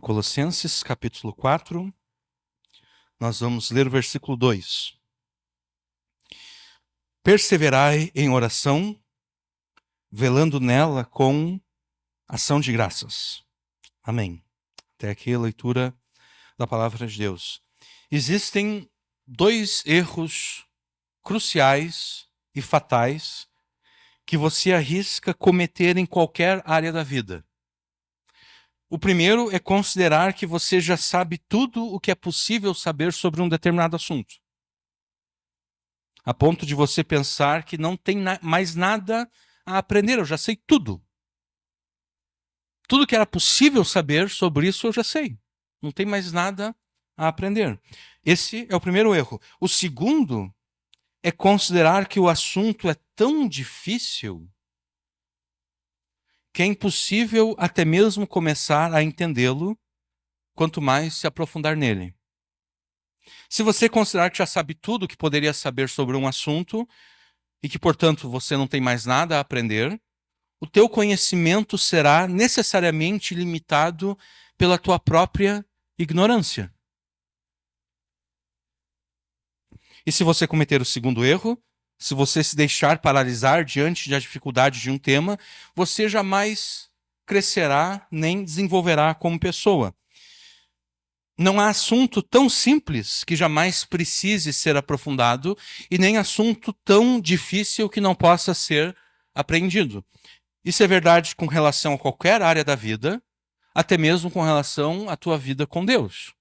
Colossenses, capítulo 4, nós vamos ler o versículo 2. Perseverai em oração, velando nela com ação de graças. Amém. Até aqui a leitura da palavra de Deus. Existem dois erros cruciais e fatais que você arrisca cometer em qualquer área da vida. O primeiro é considerar que você já sabe tudo o que é possível saber sobre um determinado assunto, a ponto de você pensar que não tem mais nada a aprender, eu já sei tudo. Tudo que era possível saber sobre isso eu já sei. Não tem mais nada a aprender. Esse é o primeiro erro. O segundo é considerar que o assunto é tão difícil que é impossível até mesmo começar a entendê-lo, quanto mais se aprofundar nele. Se você considerar que já sabe tudo o que poderia saber sobre um assunto e que, portanto, você não tem mais nada a aprender, o teu conhecimento será necessariamente limitado pela tua própria ignorância. E se você cometer o segundo erro, se você se deixar paralisar diante da dificuldade de um tema, você jamais crescerá nem desenvolverá como pessoa. Não há assunto tão simples que jamais precise ser aprofundado e nem assunto tão difícil que não possa ser apreendido. Isso é verdade com relação a qualquer área da vida, até mesmo com relação à tua vida com Deus.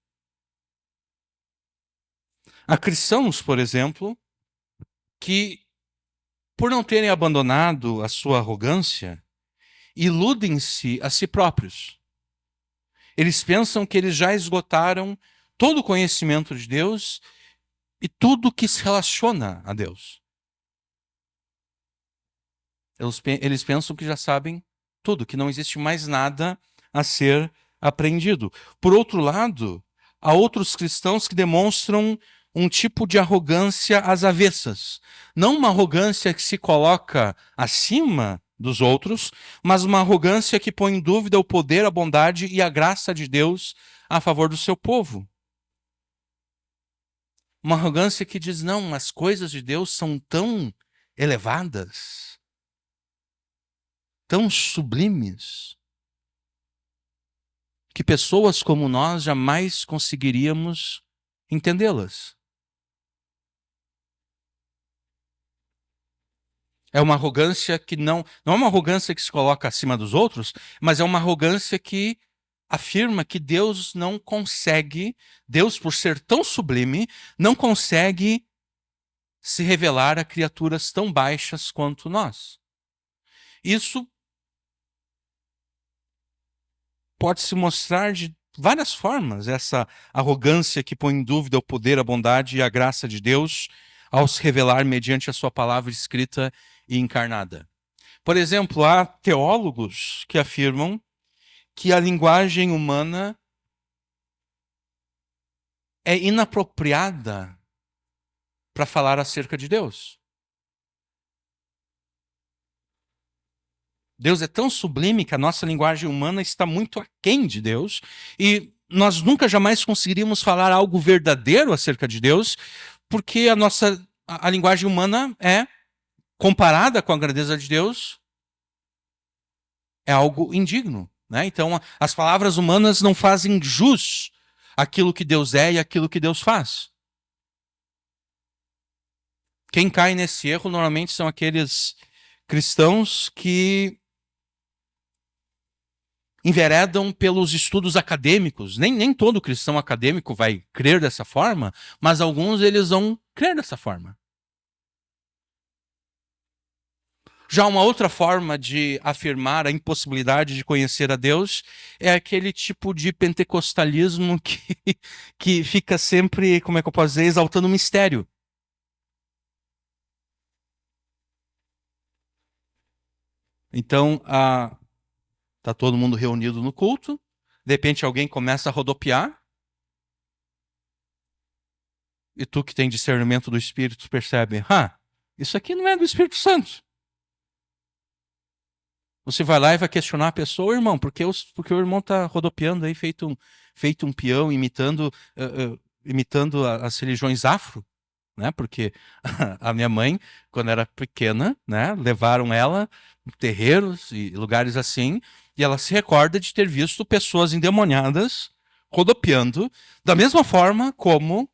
Há cristãos, por exemplo, que, por não terem abandonado a sua arrogância, iludem-se a si próprios. Eles pensam que eles já esgotaram todo o conhecimento de Deus e tudo que se relaciona a Deus. Eles pensam que já sabem tudo, que não existe mais nada a ser aprendido. Por outro lado, há outros cristãos que demonstram um tipo de arrogância às avessas. Não uma arrogância que se coloca acima dos outros, mas uma arrogância que põe em dúvida o poder, a bondade e a graça de Deus a favor do seu povo. Uma arrogância que diz, não, as coisas de Deus são tão elevadas, tão sublimes, que pessoas como nós jamais conseguiríamos entendê-las. É uma arrogância que não é uma arrogância que se coloca acima dos outros, mas é uma arrogância que afirma que Deus não consegue, Deus, por ser tão sublime, não consegue se revelar a criaturas tão baixas quanto nós. Isso pode se mostrar de várias formas, essa arrogância que põe em dúvida o poder, a bondade e a graça de Deus ao se revelar mediante a sua palavra escrita e encarnada. Por exemplo, há teólogos que afirmam que a linguagem humana é inapropriada para falar acerca de Deus. Deus é tão sublime que a nossa linguagem humana está muito aquém de Deus e nós nunca jamais conseguiríamos falar algo verdadeiro acerca de Deus porque a linguagem humana é, comparada com a grandeza de Deus, é algo indigno, né? Então, as palavras humanas não fazem jus àquilo que Deus é e àquilo que Deus faz. Quem cai nesse erro normalmente são aqueles cristãos que enveredam pelos estudos acadêmicos. Nem todo cristão acadêmico vai crer dessa forma, mas alguns eles vão crer dessa forma. Já uma outra forma de afirmar a impossibilidade de conhecer a Deus é aquele tipo de pentecostalismo que fica sempre, como é que eu posso dizer, exaltando o mistério. Então, tá todo mundo reunido no culto, de repente alguém começa a rodopiar, e tu que tem discernimento do Espírito percebe, isso aqui não é do Espírito Santo. Você vai lá e vai questionar a pessoa, irmão, porque o irmão está rodopiando aí feito um peão, imitando as religiões afro, né? Porque a minha mãe, quando era pequena, né, levaram ela em terreiros e lugares assim, e ela se recorda de ter visto pessoas endemoniadas rodopiando, da mesma forma como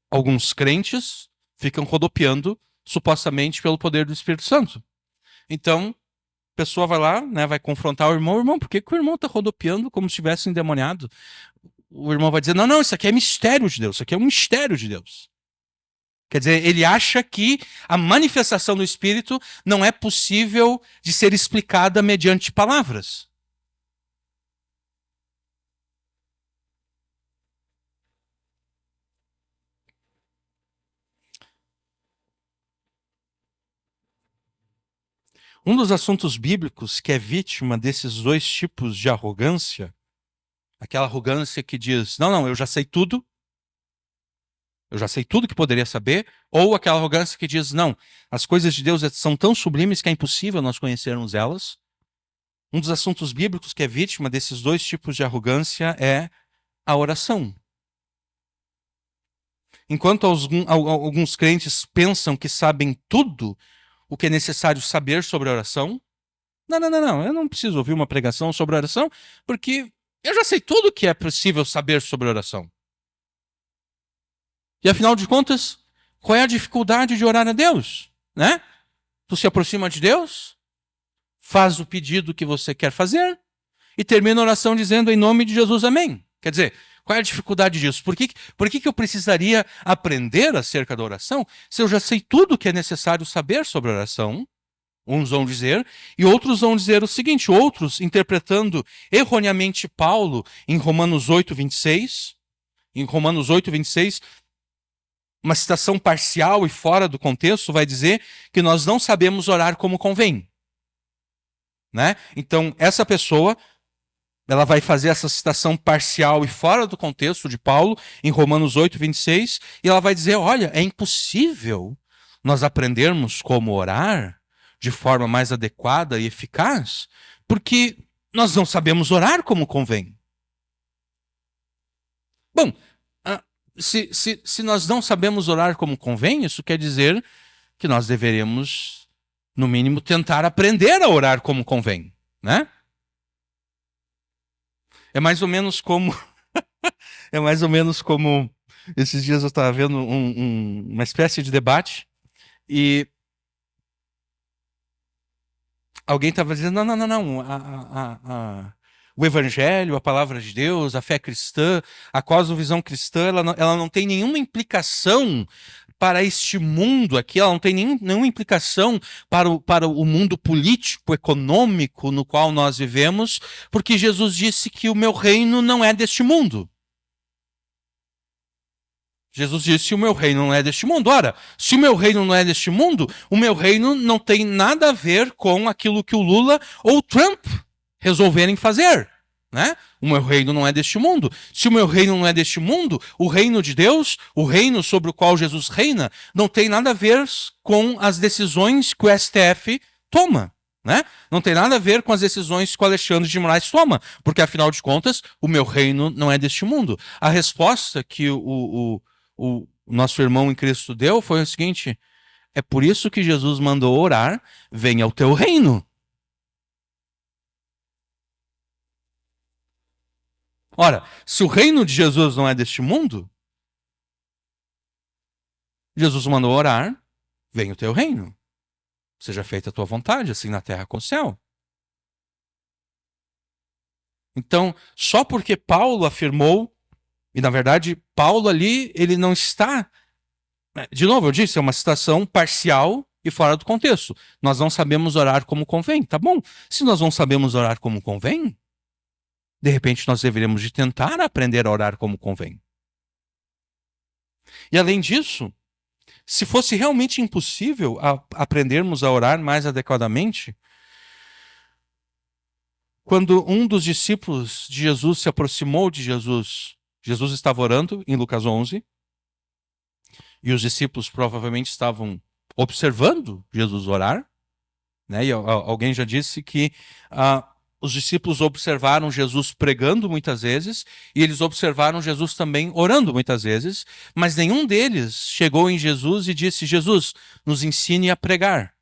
alguns crentes ficam rodopiando supostamente pelo poder do Espírito Santo. Então, a pessoa vai lá, né, vai confrontar o irmão, por que o irmão está rodopiando como se estivesse endemoniado? O irmão vai dizer, não, não, isso aqui é mistério de Deus, isso aqui é um mistério de Deus. Quer dizer, ele acha que a manifestação do Espírito não é possível de ser explicada mediante palavras. Um dos assuntos bíblicos que é vítima desses dois tipos de arrogância, aquela arrogância que diz, não, não, eu já sei tudo que poderia saber, ou aquela arrogância que diz, não, as coisas de Deus são tão sublimes que é impossível nós conhecermos elas. Um dos assuntos bíblicos que é vítima desses dois tipos de arrogância é a oração. Enquanto alguns crentes pensam que sabem tudo o que é necessário saber sobre a oração, não, não, não, não, eu não preciso ouvir uma pregação sobre a oração, porque eu já sei tudo o que é possível saber sobre a oração. E afinal de contas, qual é a dificuldade de orar a Deus? Né? Tu se aproxima de Deus, faz o pedido que você quer fazer e termina a oração dizendo em nome de Jesus, amém. Quer dizer, qual é a dificuldade disso? Por que eu precisaria aprender acerca da oração se eu já sei tudo o que é necessário saber sobre a oração? Uns vão dizer, e outros vão dizer o seguinte, outros interpretando erroneamente Paulo em Romanos 8:26, em Romanos 8:26, uma citação parcial e fora do contexto, vai dizer que nós não sabemos orar como convém. Né? Então, essa pessoa, ela vai fazer essa citação parcial e fora do contexto de Paulo, em Romanos 8:26, e ela vai dizer, olha, é impossível nós aprendermos como orar de forma mais adequada e eficaz, porque nós não sabemos orar como convém. Bom, se nós não sabemos orar como convém, isso quer dizer que nós deveríamos, no mínimo, tentar aprender a orar como convém, né? É mais ou menos como é mais ou menos como esses dias eu estava vendo uma espécie de debate e alguém estava dizendo, não, não, não, não, o evangelho, a palavra de Deus, a fé cristã, a cosmovisão cristã, ela não tem nenhuma implicação para este mundo aqui, ela não tem nenhuma implicação para o mundo político, econômico no qual nós vivemos, porque Jesus disse que o meu reino não é deste mundo. Jesus disse, o meu reino não é deste mundo. Ora, se o meu reino não é deste mundo, o meu reino não tem nada a ver com aquilo que o Lula ou o Trump resolverem fazer. Né? O meu reino não é deste mundo. Se o meu reino não é deste mundo, o reino de Deus, o reino sobre o qual Jesus reina, não tem nada a ver com as decisões que o STF toma. Né? Não tem nada a ver com as decisões que o Alexandre de Moraes toma, porque afinal de contas, o meu reino não é deste mundo. A resposta que o nosso irmão em Cristo deu foi o seguinte: é por isso que Jesus mandou orar, venha o teu reino. Ora, se o reino de Jesus não é deste mundo, Jesus mandou orar, venha o teu reino. Seja feita a tua vontade, assim na terra como no céu. Então, só porque Paulo afirmou, e na verdade, Paulo ali, ele não está. De novo, eu disse, é uma citação parcial e fora do contexto. Nós não sabemos orar como convém. Tá bom. Se nós não sabemos orar como convém, de repente nós deveríamos de tentar aprender a orar como convém. E além disso, se fosse realmente impossível aprendermos a orar mais adequadamente, quando um dos discípulos de Jesus se aproximou de Jesus, Jesus estava orando em Lucas 11, e os discípulos provavelmente estavam observando Jesus orar. né? E alguém já disse que os discípulos observaram Jesus pregando muitas vezes e eles observaram Jesus também orando muitas vezes, mas nenhum deles chegou em Jesus e disse: Jesus, nos ensine a pregar.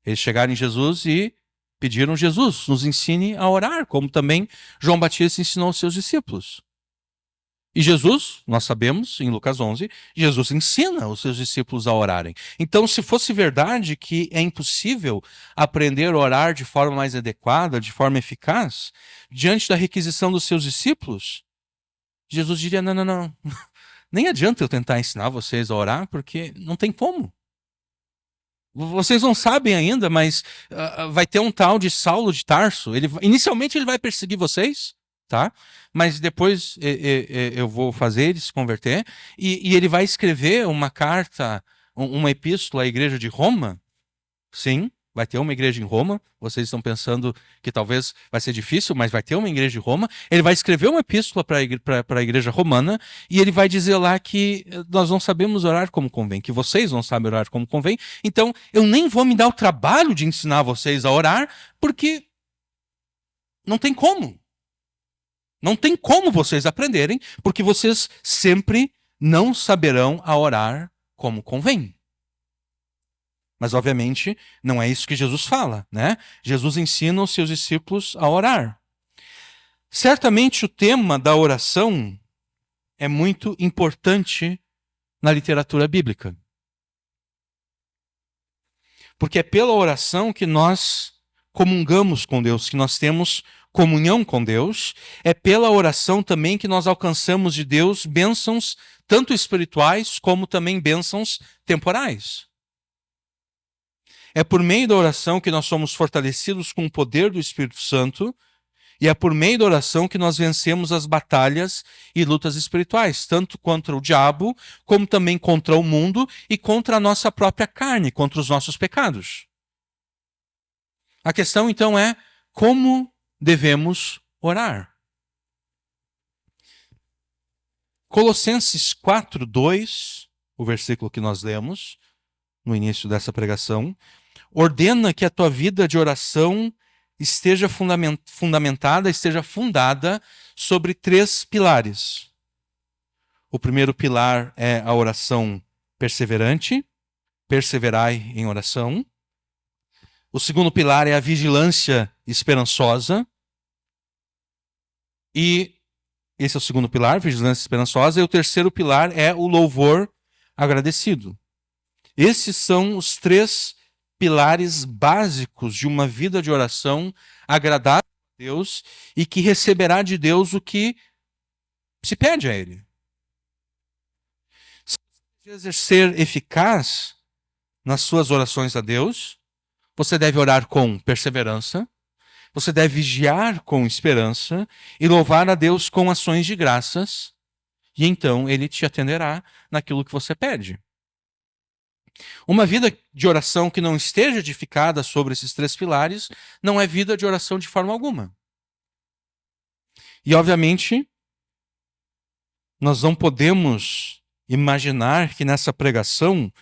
Eles chegaram em Jesus e pediram: Jesus, nos ensine a orar, como também João Batista ensinou aos seus discípulos. E Jesus, nós sabemos, em Lucas 11, Jesus ensina os seus discípulos a orarem. Então, se fosse verdade que é impossível aprender a orar de forma mais adequada, de forma eficaz, diante da requisição dos seus discípulos, Jesus diria: não, não, não, nem adianta eu tentar ensinar vocês a orar, porque não tem como. Vocês não sabem ainda, mas vai ter um tal de Saulo de Tarso. Inicialmente ele vai perseguir vocês, tá? Mas depois eu vou fazer ele se converter e ele vai escrever uma carta, uma epístola à igreja de Roma. Sim, vai ter uma igreja em Roma. Vocês estão pensando que talvez vai ser difícil, mas vai ter uma igreja em Roma. Ele vai escrever uma epístola para a igreja romana e ele vai dizer lá que nós não sabemos orar como convém, que vocês não sabem orar como convém. Então, eu nem vou me dar o trabalho de ensinar vocês a orar, porque não tem como. Não tem como vocês aprenderem, porque vocês sempre não saberão a orar como convém. Mas, obviamente, não é isso que Jesus fala, né? Jesus ensina os seus discípulos a orar. Certamente o tema da oração é muito importante na literatura bíblica. Porque é pela oração que nós comungamos com Deus, que nós temos comunhão com Deus. É pela oração também que nós alcançamos de Deus bênçãos tanto espirituais como também bênçãos temporais. É por meio da oração que nós somos fortalecidos com o poder do Espírito Santo, e é por meio da oração que nós vencemos as batalhas e lutas espirituais, tanto contra o diabo, como também contra o mundo e contra a nossa própria carne, contra os nossos pecados. A questão então é: como devemos orar? Colossenses 4:2, o versículo que nós lemos no início dessa pregação, ordena que a tua vida de oração esteja fundamentada, esteja fundada sobre 3 pilares. O primeiro pilar é a oração perseverante, perseverai em oração. O segundo pilar é a vigilância esperançosa. E esse é o segundo pilar, vigilância esperançosa. E o terceiro pilar é o louvor agradecido. Esses são os 3 pilares básicos de uma vida de oração agradável a Deus e que receberá de Deus o que se pede a Ele. Se você deseja ser eficaz nas suas orações a Deus, você deve orar com perseverança, você deve vigiar com esperança e louvar a Deus com ações de graças, e então Ele te atenderá naquilo que você pede. Uma vida de oração que não esteja edificada sobre esses 3 pilares não é vida de oração de forma alguma. E, obviamente, nós não podemos imaginar que nessa pregação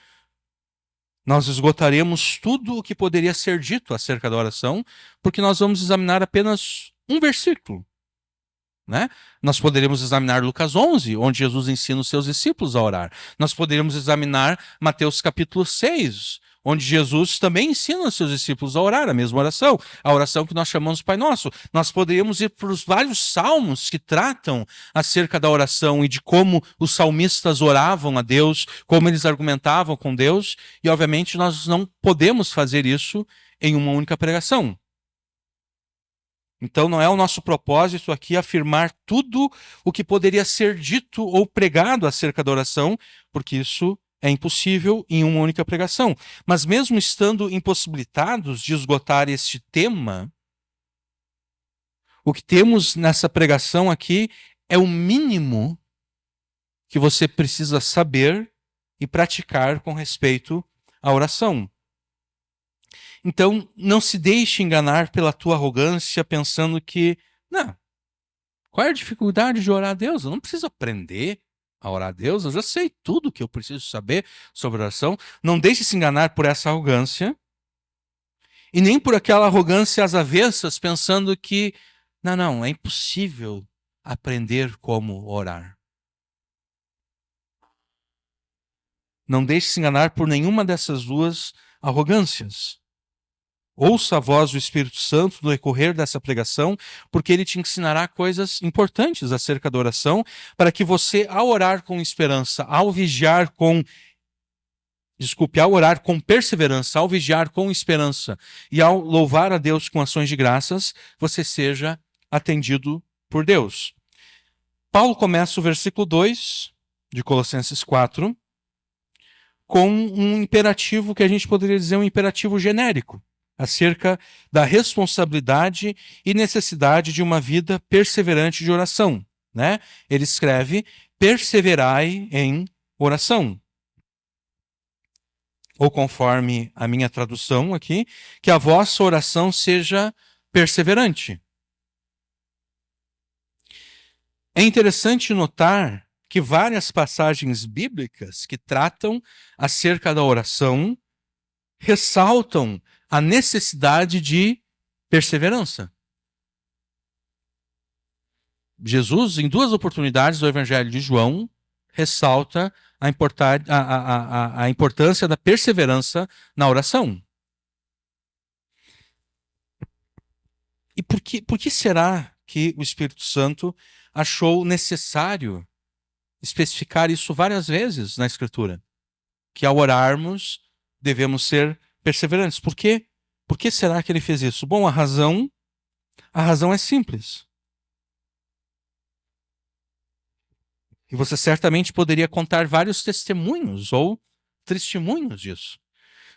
nós esgotaremos tudo o que poderia ser dito acerca da oração, porque nós vamos examinar apenas um versículo. Né? Nós poderíamos examinar Lucas 11, onde Jesus ensina os seus discípulos a orar. Nós poderíamos examinar Mateus capítulo 6, onde Jesus também ensina os seus discípulos a orar, a mesma oração, a oração que nós chamamos Pai Nosso. Nós poderíamos ir para os vários salmos que tratam acerca da oração e de como os salmistas oravam a Deus, como eles argumentavam com Deus, e obviamente nós não podemos fazer isso em uma única pregação. Então não é o nosso propósito aqui afirmar tudo o que poderia ser dito ou pregado acerca da oração, porque isso é impossível em uma única pregação. Mas mesmo estando impossibilitados de esgotar este tema, o que temos nessa pregação aqui é o mínimo que você precisa saber e praticar com respeito à oração. Então, não se deixe enganar pela tua arrogância pensando que, não, qual é a dificuldade de orar a Deus? Eu não preciso aprender a orar a Deus, eu já sei tudo que eu preciso saber sobre oração. Não deixe se enganar por essa arrogância e nem por aquela arrogância às avessas, pensando que, não, é impossível aprender como orar. Não deixe se enganar por nenhuma dessas duas arrogâncias. Ouça a voz do Espírito Santo no decorrer dessa pregação, porque ele te ensinará coisas importantes acerca da oração, para que você, ao orar com esperança, ao orar com perseverança, ao vigiar com esperança e ao louvar a Deus com ações de graças, você seja atendido por Deus. Paulo começa o versículo 2 de Colossenses 4 com um imperativo que a gente poderia dizer um imperativo genérico, acerca da responsabilidade e necessidade de uma vida perseverante de oração, né? Ele escreve: perseverai em oração. Ou conforme a minha tradução aqui, que a vossa oração seja perseverante. É interessante notar que várias passagens bíblicas que tratam acerca da oração ressaltam a necessidade de perseverança. Jesus, em 2 oportunidades do Evangelho de João, ressalta a importância da perseverança na oração. E por que será que o Espírito Santo achou necessário especificar isso várias vezes na Escritura? Que ao orarmos devemos ser perseverantes. Por quê? Por que será que ele fez isso? Bom, a razão é simples. E você certamente poderia contar vários testemunhos ou testemunhos disso.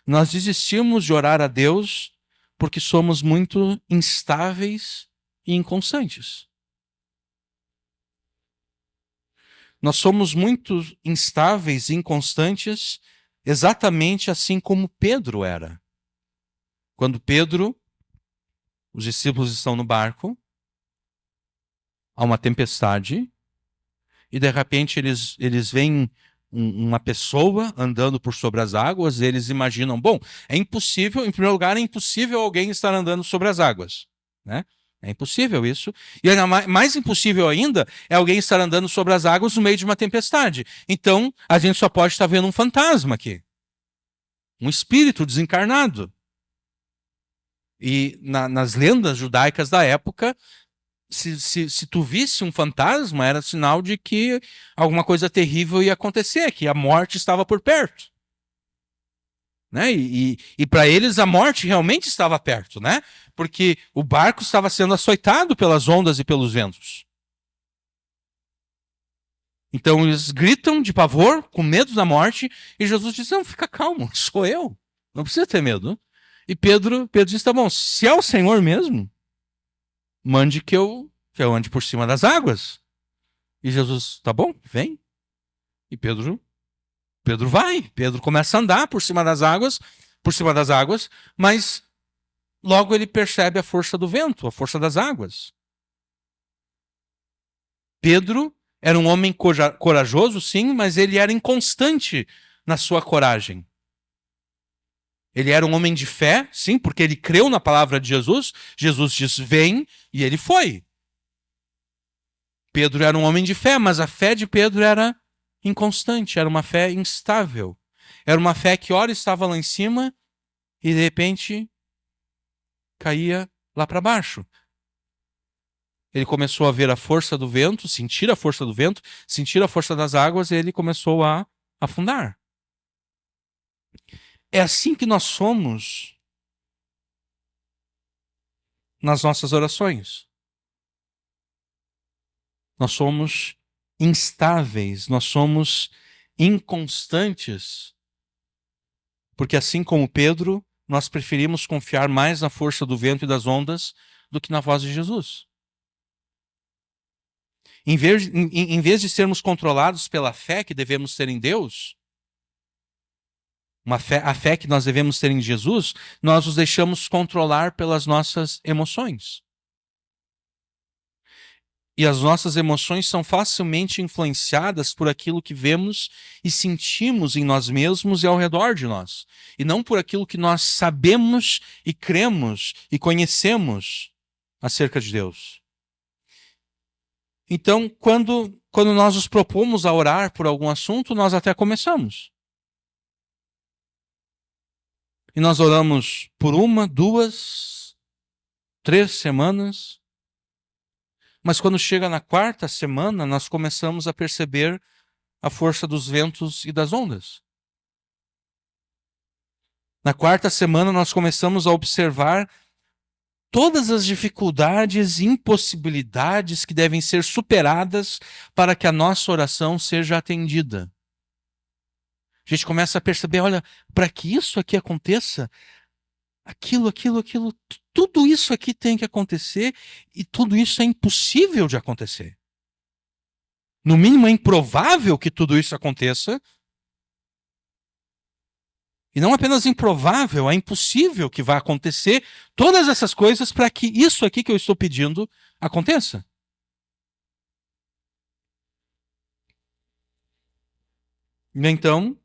Nós desistimos de orar a Deus porque somos muito instáveis e inconstantes. Nós somos muito instáveis e inconstantes, exatamente assim como Pedro era. Quando os discípulos estão no barco, há uma tempestade, e de repente eles veem uma pessoa andando por sobre as águas, e eles imaginam, bom, é impossível, em primeiro lugar, é impossível alguém estar andando sobre as águas, né? É impossível isso. E ainda mais impossível ainda é alguém estar andando sobre as águas no meio de uma tempestade. Então, a gente só pode estar vendo um fantasma aqui. Um espírito desencarnado. E nas lendas judaicas da época, se tu visse um fantasma, era sinal de que alguma coisa terrível ia acontecer, que a morte estava por perto. Né? E para eles a morte realmente estava perto, né? Porque o barco estava sendo açoitado pelas ondas e pelos ventos. Então eles gritam de pavor, com medo da morte, e Jesus diz: não, fica calmo, sou eu, não precisa ter medo. E Pedro diz: tá bom, se é o Senhor mesmo, mande que eu ande por cima das águas. E Jesus: tá bom, vem. E Pedro vai, Pedro começa a andar por cima das águas, mas logo ele percebe a força do vento, a força das águas. Pedro era um homem corajoso, sim, mas ele era inconstante na sua coragem. Ele era um homem de fé, sim, porque ele creu na palavra de Jesus. Jesus diz: vem, e ele foi. Pedro era um homem de fé, mas a fé de Pedro era inconstante, era uma fé instável. Era uma fé que ora estava lá em cima e de repente caía lá para baixo. Ele começou a ver a força do vento, sentir a força do vento, sentir a força das águas, e ele começou a afundar. É assim que nós somos nas nossas orações. Nós somos instáveis, nós somos inconstantes, porque assim como Pedro, nós preferimos confiar mais na força do vento e das ondas do que na voz de Jesus. Em vez de sermos controlados pela fé que devemos ter em Deus, a fé que nós devemos ter em Jesus, nós nos deixamos controlar pelas nossas emoções. E as nossas emoções são facilmente influenciadas por aquilo que vemos e sentimos em nós mesmos e ao redor de nós, e não por aquilo que nós sabemos e cremos e conhecemos acerca de Deus. Então, quando nós nos propomos a orar por algum assunto, nós até começamos. E nós oramos por 1, 2, 3 semanas. Mas quando chega na 4ª semana, nós começamos a perceber a força dos ventos e das ondas. Na 4ª semana, nós começamos a observar todas as dificuldades e impossibilidades que devem ser superadas para que a nossa oração seja atendida. A gente começa a perceber, olha, para que isso aqui aconteça, aquilo, tudo isso aqui tem que acontecer e tudo isso é impossível de acontecer. No mínimo é improvável que tudo isso aconteça. E não apenas improvável, é impossível que vá acontecer todas essas coisas para que isso aqui que eu estou pedindo aconteça. E então,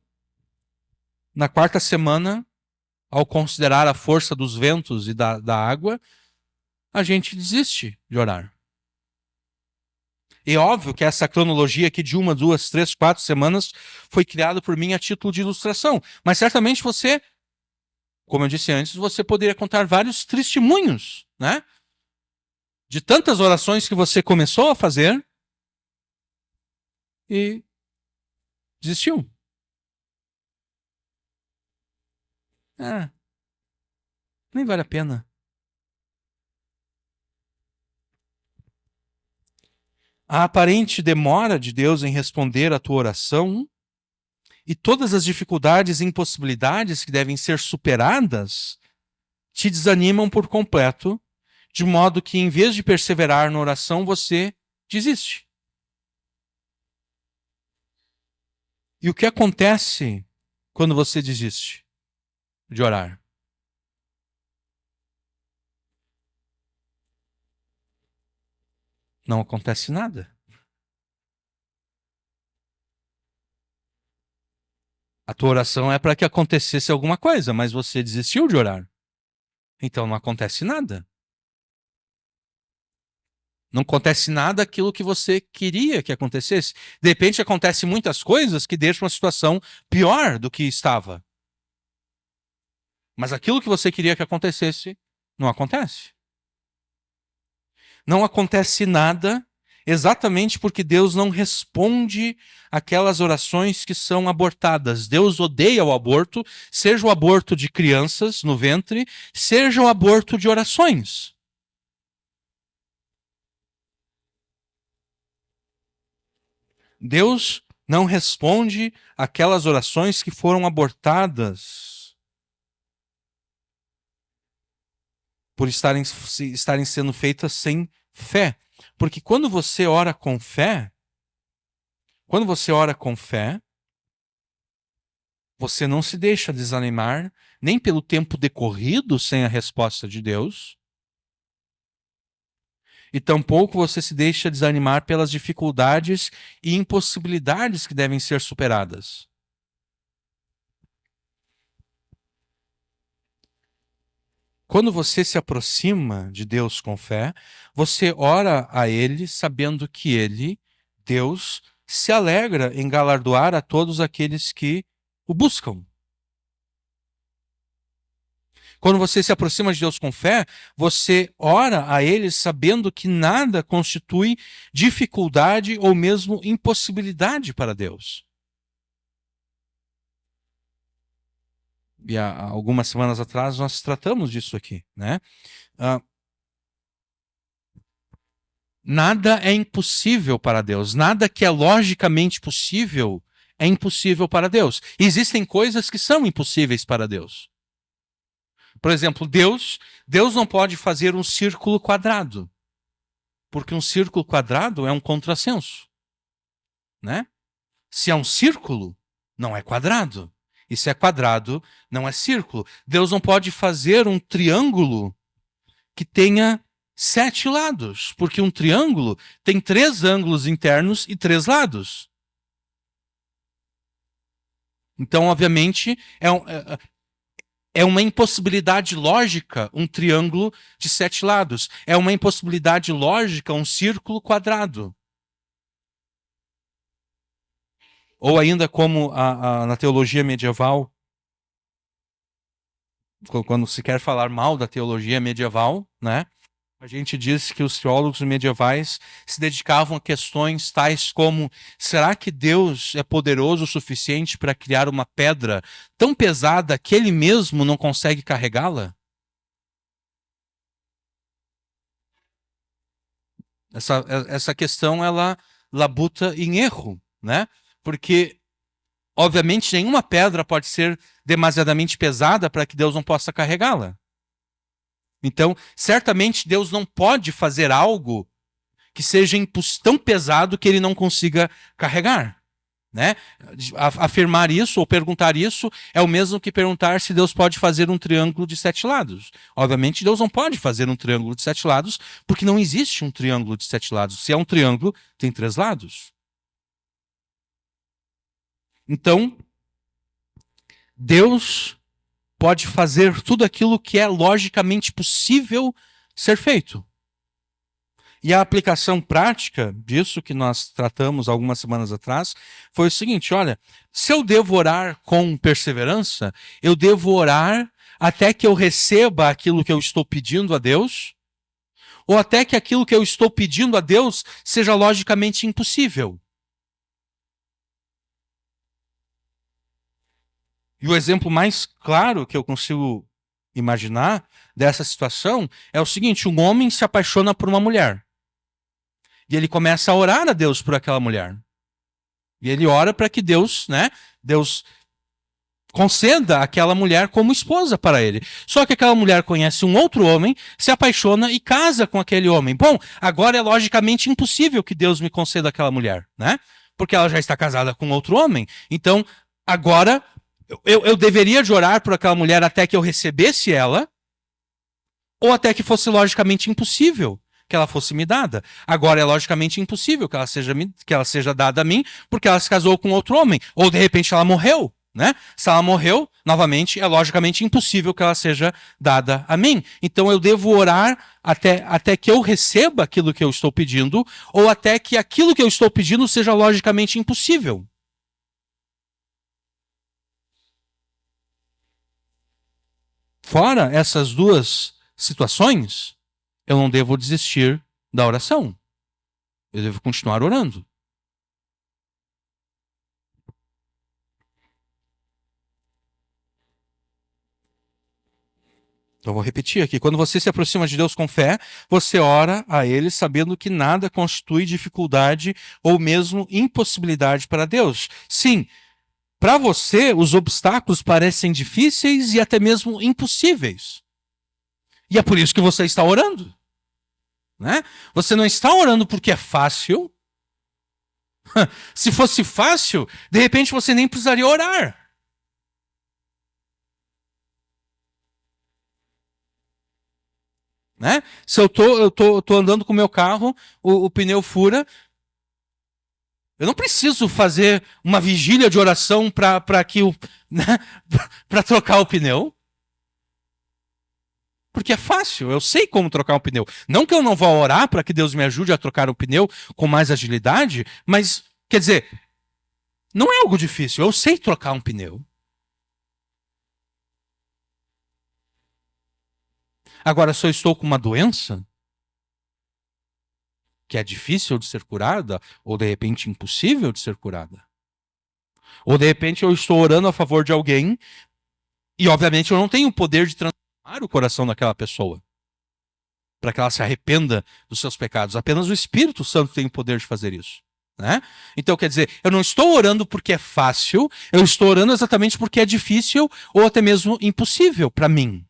na 4ª semana, ao considerar a força dos ventos e da água, a gente desiste de orar. É óbvio que essa cronologia aqui de 1, 2, 3, 4 semanas foi criada por mim a título de ilustração. Mas certamente você, como eu disse antes, você poderia contar vários testemunhos, né? De tantas orações que você começou a fazer e desistiu. Nem vale a pena. A aparente demora de Deus em responder à tua oração e todas as dificuldades e impossibilidades que devem ser superadas te desanimam por completo, de modo que, em vez de perseverar na oração, você desiste. E o que acontece quando você desiste de orar? Não acontece nada. A tua oração é para que acontecesse alguma coisa, mas você desistiu de orar. Então não acontece nada. Não acontece nada aquilo que você queria que acontecesse. De repente acontecem muitas coisas que deixam a situação pior do que estava. Mas aquilo que você queria que acontecesse, não acontece. Não acontece nada exatamente porque Deus não responde aquelas orações que são abortadas. Deus odeia o aborto, seja o aborto de crianças no ventre, seja o aborto de orações. Deus não responde aquelas orações que foram abortadas por estarem sendo feitas sem fé. Porque quando você ora com fé, você não se deixa desanimar nem pelo tempo decorrido sem a resposta de Deus, e tampouco você se deixa desanimar pelas dificuldades e impossibilidades que devem ser superadas. Quando você se aproxima de Deus com fé, você ora a Ele sabendo que Ele, Deus, se alegra em galardoar a todos aqueles que o buscam. Quando você se aproxima de Deus com fé, você ora a Ele sabendo que nada constitui dificuldade ou mesmo impossibilidade para Deus. E há algumas semanas atrás nós tratamos disso aqui, né? Nada é impossível para Deus. Nada que é logicamente possível é impossível para Deus. Existem coisas que são impossíveis para Deus. Por exemplo, Deus não pode fazer um círculo quadrado, porque um círculo quadrado é um contrassenso, né? Se é um círculo, não é quadrado. E se é quadrado, não é círculo. Deus não pode fazer um triângulo que tenha 7 lados, porque um triângulo tem 3 ângulos internos e 3 lados. Então, obviamente, é uma impossibilidade lógica um triângulo de 7 lados. É uma impossibilidade lógica um círculo quadrado. Ou ainda como na teologia medieval, quando se quer falar mal da teologia medieval, né? A gente diz que os teólogos medievais se dedicavam a questões tais como: será que Deus é poderoso o suficiente para criar uma pedra tão pesada que ele mesmo não consegue carregá-la? Essa questão ela labuta em erro, né? Porque, obviamente, nenhuma pedra pode ser demasiadamente pesada para que Deus não possa carregá-la. Então, certamente Deus não pode fazer algo que seja tão pesado que ele não consiga carregar, né? Afirmar isso ou perguntar isso é o mesmo que perguntar se Deus pode fazer um triângulo de 7 lados. Obviamente, Deus não pode fazer um triângulo de 7 lados, porque não existe um triângulo de 7 lados. Se é um triângulo, tem 3 lados. Então, Deus pode fazer tudo aquilo que é logicamente possível ser feito. E a aplicação prática disso que nós tratamos algumas semanas atrás foi o seguinte: olha, se eu devo orar com perseverança, eu devo orar até que eu receba aquilo que eu estou pedindo a Deus, ou até que aquilo que eu estou pedindo a Deus seja logicamente impossível. E o exemplo mais claro que eu consigo imaginar dessa situação é o seguinte: um homem se apaixona por uma mulher. E ele começa a orar a Deus por aquela mulher. E ele ora para que Deus conceda aquela mulher como esposa para ele. Só que aquela mulher conhece um outro homem, se apaixona e casa com aquele homem. Bom, agora é logicamente impossível que Deus me conceda aquela mulher, né? Porque ela já está casada com outro homem. Então, agora eu deveria de orar por aquela mulher até que eu recebesse ela, ou até que fosse logicamente impossível que ela fosse me dada. Agora é logicamente impossível que ela seja dada a mim, porque ela se casou com outro homem. Ou de repente ela morreu, né? Se ela morreu, novamente, é logicamente impossível que ela seja dada a mim. Então eu devo orar até que eu receba aquilo que eu estou pedindo, ou até que aquilo que eu estou pedindo seja logicamente impossível. Fora essas duas situações, eu não devo desistir da oração. Eu devo continuar orando. Então vou repetir aqui. Quando você se aproxima de Deus com fé, você ora a Ele sabendo que nada constitui dificuldade ou mesmo impossibilidade para Deus. Sim, para você os obstáculos parecem difíceis e até mesmo impossíveis. E é por isso que você está orando. Né? Você não está orando porque é fácil. Se fosse fácil, de repente você nem precisaria orar. Né? Se eu tô andando com o meu carro, o pneu fura, eu não preciso fazer uma vigília de oração para que né, para trocar o pneu. Porque é fácil, eu sei como trocar um pneu. Não que eu não vá orar para que Deus me ajude a trocar o pneu com mais agilidade, mas, quer dizer, não é algo difícil, eu sei trocar um pneu. Agora, se eu estou com uma doença que é difícil de ser curada, ou de repente impossível de ser curada, ou de repente eu estou orando a favor de alguém e, obviamente, eu não tenho o poder de transformar o coração daquela pessoa para que ela se arrependa dos seus pecados. Apenas o Espírito Santo tem o poder de fazer isso. Né? Então, quer dizer, eu não estou orando porque é fácil, eu estou orando exatamente porque é difícil ou até mesmo impossível para mim.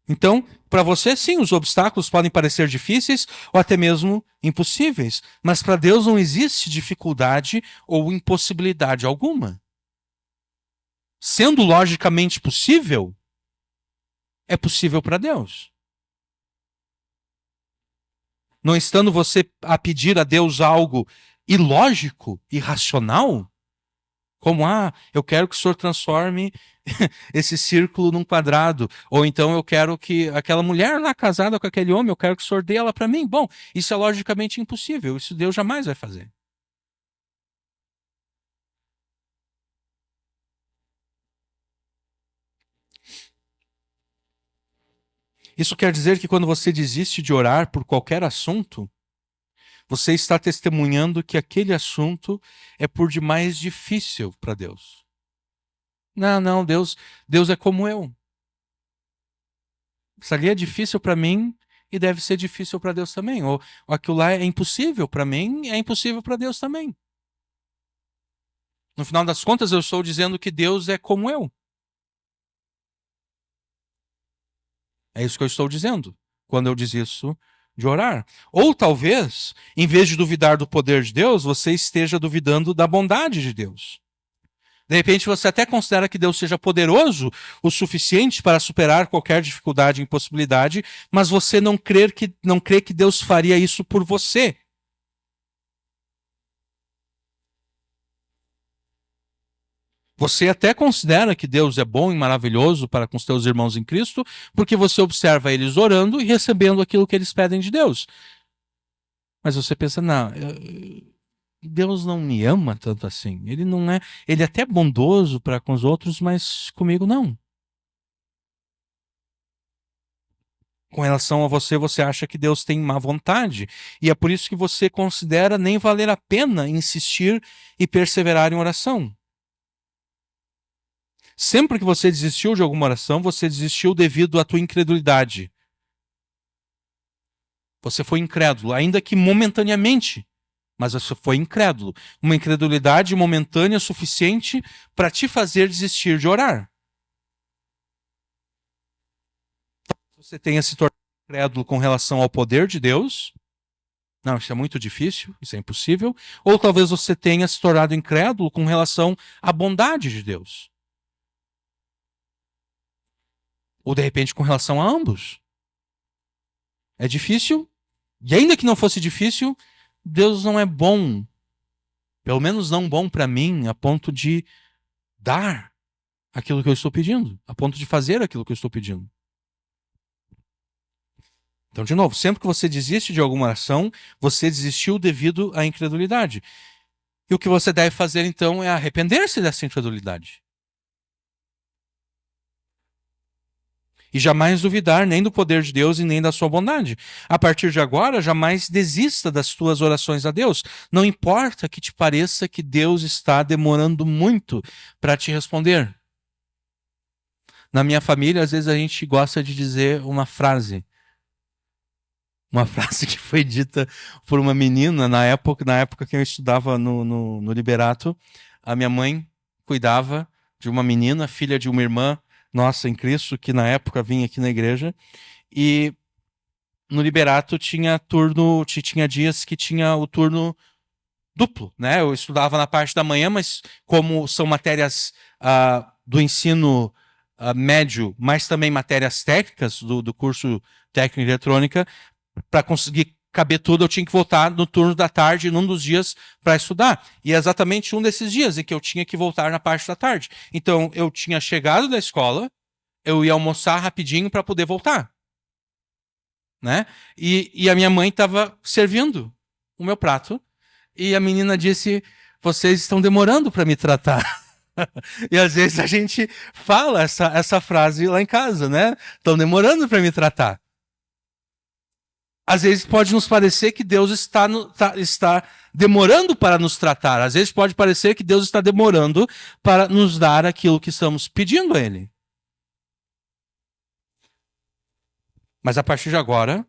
Então, para você, sim, os obstáculos podem parecer difíceis ou até mesmo impossíveis, mas para Deus não existe dificuldade ou impossibilidade alguma. Sendo logicamente possível, é possível para Deus. Não estando você a pedir a Deus algo ilógico, irracional, como, eu quero que o Senhor transforme esse círculo num quadrado. Ou então eu quero que aquela mulher lá casada com aquele homem, eu quero que o Senhor dê ela para mim. Bom, isso é logicamente impossível. Isso Deus jamais vai fazer. Isso quer dizer que quando você desiste de orar por qualquer assunto, você está testemunhando que aquele assunto é por demais difícil para Deus. Não, não, Deus é como eu. Isso ali é difícil para mim e deve ser difícil para Deus também. Ou aquilo lá é impossível para mim e é impossível para Deus também. No final das contas, eu estou dizendo que Deus é como eu. É isso que eu estou dizendo quando eu desisto de orar. Ou talvez, em vez de duvidar do poder de Deus, você esteja duvidando da bondade de Deus. De repente você até considera que Deus seja poderoso o suficiente para superar qualquer dificuldade e impossibilidade, mas você não crê que Deus faria isso por você. Você até considera que Deus é bom e maravilhoso para com os teus irmãos em Cristo, porque você observa eles orando e recebendo aquilo que eles pedem de Deus. Mas você pensa, não, Deus não me ama tanto assim. Ele não é, ele é até bondoso para com os outros, mas comigo não. Com relação a você, você acha que Deus tem má vontade. E é por isso que você considera nem valer a pena insistir e perseverar em oração. Sempre que você desistiu de alguma oração, você desistiu devido à tua incredulidade. Você foi incrédulo, ainda que momentaneamente, mas você foi incrédulo. Uma incredulidade momentânea suficiente para te fazer desistir de orar. Você tenha se tornado incrédulo com relação ao poder de Deus. Não, isso é muito difícil, isso é impossível. Ou talvez você tenha se tornado incrédulo com relação à bondade de Deus. Ou de repente com relação a ambos. É difícil, e ainda que não fosse difícil, Deus não é bom. Pelo menos não bom para mim, a ponto de dar aquilo que eu estou pedindo, a ponto de fazer aquilo que eu estou pedindo. Então, de novo, sempre que você desiste de alguma ação, você desistiu devido à incredulidade. E o que você deve fazer, então, é arrepender-se dessa incredulidade. E jamais duvidar nem do poder de Deus e nem da sua bondade. A partir de agora, jamais desista das tuas orações a Deus. Não importa que te pareça que Deus está demorando muito para te responder. Na minha família, às vezes a gente gosta de dizer uma frase. Uma frase que foi dita por uma menina na época que eu estudava no Liberato. A minha mãe cuidava de uma menina, filha de uma irmã nossa em Cristo, que na época vinha aqui na igreja. E no Liberato tinha dias que tinha o turno duplo, né? Eu estudava na parte da manhã, mas como são matérias do ensino médio, mas também matérias técnicas do curso técnico de eletrônica, para conseguir caber tudo, eu tinha que voltar no turno da tarde, num dos dias, para estudar. E é exatamente um desses dias em que eu tinha que voltar na parte da tarde. Então, eu tinha chegado da escola, eu ia almoçar rapidinho para poder voltar. Né? E a minha mãe estava servindo o meu prato, e a menina disse: vocês estão demorando para me tratar. E às vezes a gente fala essa frase lá em casa, né? Estão demorando para me tratar. Às vezes pode nos parecer que Deus está demorando para nos tratar. Às vezes pode parecer que Deus está demorando para nos dar aquilo que estamos pedindo a Ele. Mas a partir de agora,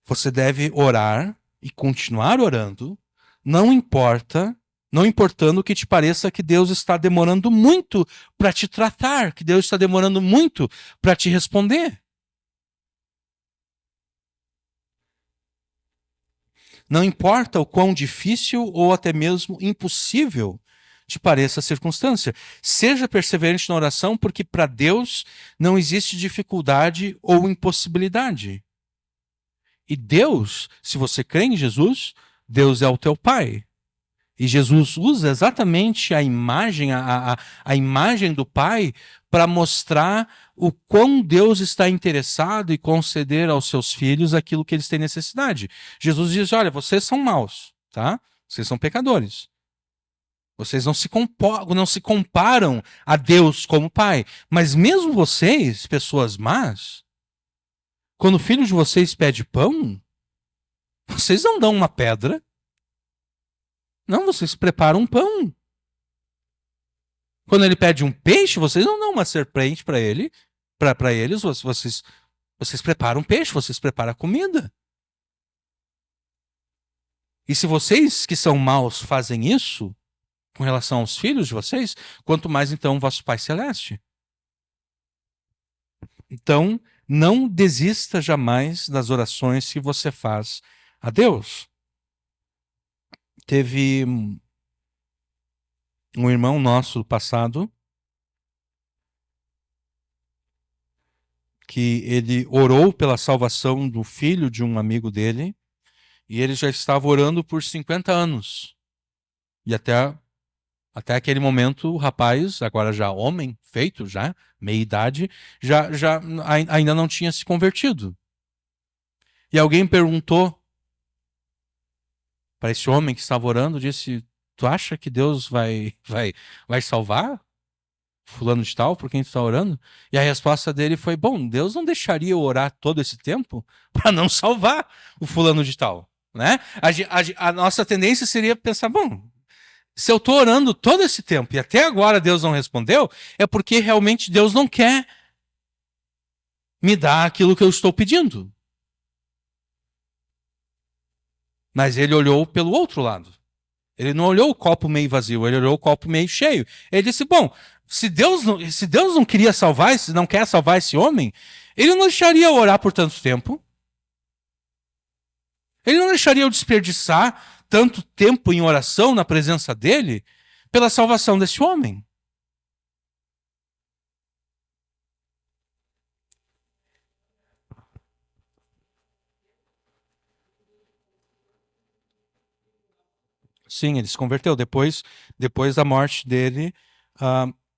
você deve orar e continuar orando, não importando que te pareça que Deus está demorando muito para te tratar, que Deus está demorando muito para te responder. Não importa o quão difícil ou até mesmo impossível te pareça a circunstância. Seja perseverante na oração, porque para Deus não existe dificuldade ou impossibilidade. E Deus, se você crê em Jesus, Deus é o teu Pai. E Jesus usa exatamente a imagem, a imagem do Pai para mostrar o quão Deus está interessado em conceder aos seus filhos aquilo que eles têm necessidade. Jesus diz, olha, vocês são maus, tá? Vocês são pecadores. Vocês não se comparam a Deus como Pai. Mas mesmo vocês, pessoas más, quando o filho de vocês pede pão, vocês não dão uma pedra. Não, vocês preparam um pão. Quando ele pede um peixe, vocês não dão uma serpente para ele, para eles, vocês preparam peixe, vocês preparam comida. E se vocês que são maus fazem isso com relação aos filhos de vocês, quanto mais então o vosso Pai Celeste. Então, não desista jamais das orações que você faz a Deus. Teve um irmão nosso do passado que ele orou pela salvação do filho de um amigo dele e ele já estava orando por 50 anos. E até aquele momento o rapaz, agora já homem, feito já, meia idade, ainda não tinha se convertido. E alguém perguntou para esse homem que estava orando, disse, tu acha que Deus vai salvar fulano de tal por quem tu está orando? E a resposta dele foi, bom, Deus não deixaria eu orar todo esse tempo para não salvar o fulano de tal, né? A nossa tendência seria pensar, bom, se eu estou orando todo esse tempo e até agora Deus não respondeu, é porque realmente Deus não quer me dar aquilo que eu estou pedindo. Mas ele olhou pelo outro lado. Ele não olhou o copo meio vazio, ele olhou o copo meio cheio. Ele disse, bom, se Deus não queria salvar, se não quer salvar esse homem, ele não deixaria eu orar por tanto tempo. Ele não deixaria eu desperdiçar tanto tempo em oração na presença dele pela salvação desse homem. Sim, ele se converteu. Depois da morte dele,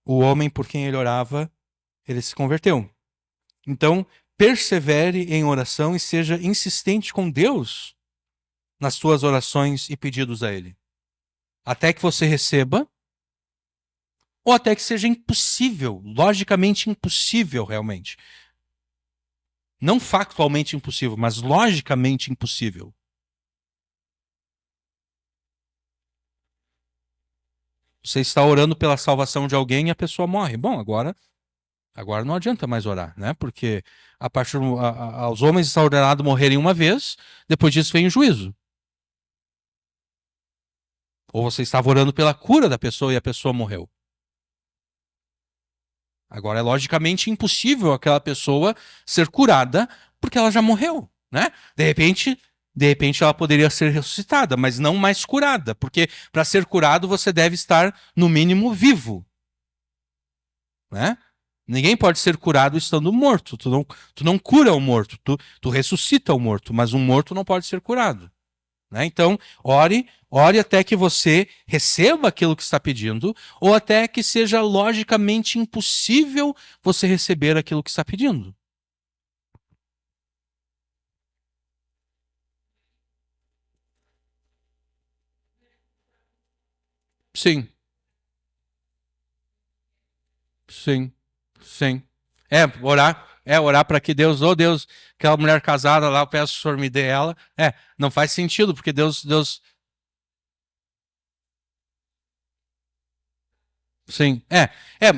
o homem por quem ele orava, ele se converteu. Então, persevere em oração e seja insistente com Deus nas suas orações e pedidos a Ele. Até que você receba, ou até que seja impossível, logicamente impossível realmente. Não factualmente impossível, mas logicamente impossível. Você está orando pela salvação de alguém e a pessoa morre. Bom, agora não adianta mais orar, né? Porque aos homens está ordenado morrerem uma vez, depois disso vem o juízo. Ou você estava orando pela cura da pessoa e a pessoa morreu. Agora é logicamente impossível aquela pessoa ser curada porque ela já morreu, né? De repente ela poderia ser ressuscitada, mas não mais curada, porque para ser curado você deve estar no mínimo vivo, né? Ninguém pode ser curado estando morto. Tu não cura o morto, tu ressuscita o morto, mas um morto não pode ser curado. Né? Então, ore até que você receba aquilo que está pedindo, ou até que seja logicamente impossível você receber aquilo que está pedindo. Sim, sim, sim. Orar para que Deus, oh Deus, aquela mulher casada lá, eu peço que o Senhor me dê ela. Não faz sentido, porque Deus. Sim,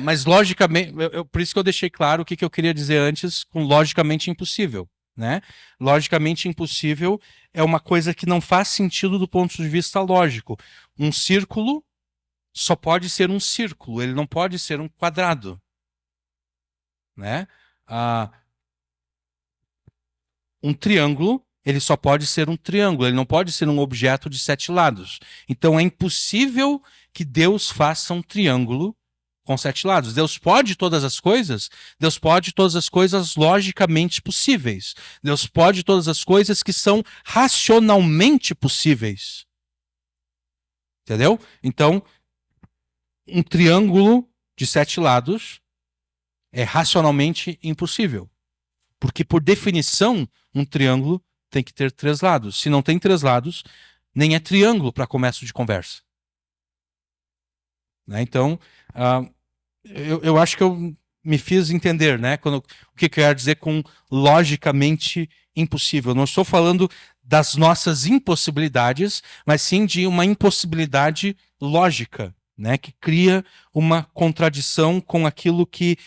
mas logicamente, por isso que eu deixei claro o que eu queria dizer antes com logicamente impossível, né? Logicamente impossível é uma coisa que não faz sentido do ponto de vista lógico. Um círculo só pode ser um círculo, ele não pode ser um quadrado, né? Um triângulo, ele só pode ser um triângulo, ele não pode ser um objeto de 7 lados. Então é impossível que Deus faça um triângulo com 7 lados. Deus pode todas as coisas? Deus pode todas as coisas logicamente possíveis. Deus pode todas as coisas que são racionalmente possíveis. Entendeu? Então, um triângulo de 7 lados é racionalmente impossível. Porque, por definição, um triângulo tem que ter 3 lados. Se não tem 3 lados, nem é triângulo para começo de conversa. Né? Então, eu acho que eu me fiz entender, né? O que eu quero dizer com logicamente impossível. Eu não estou falando das nossas impossibilidades, mas sim de uma impossibilidade lógica, né? Que cria uma contradição com aquilo que,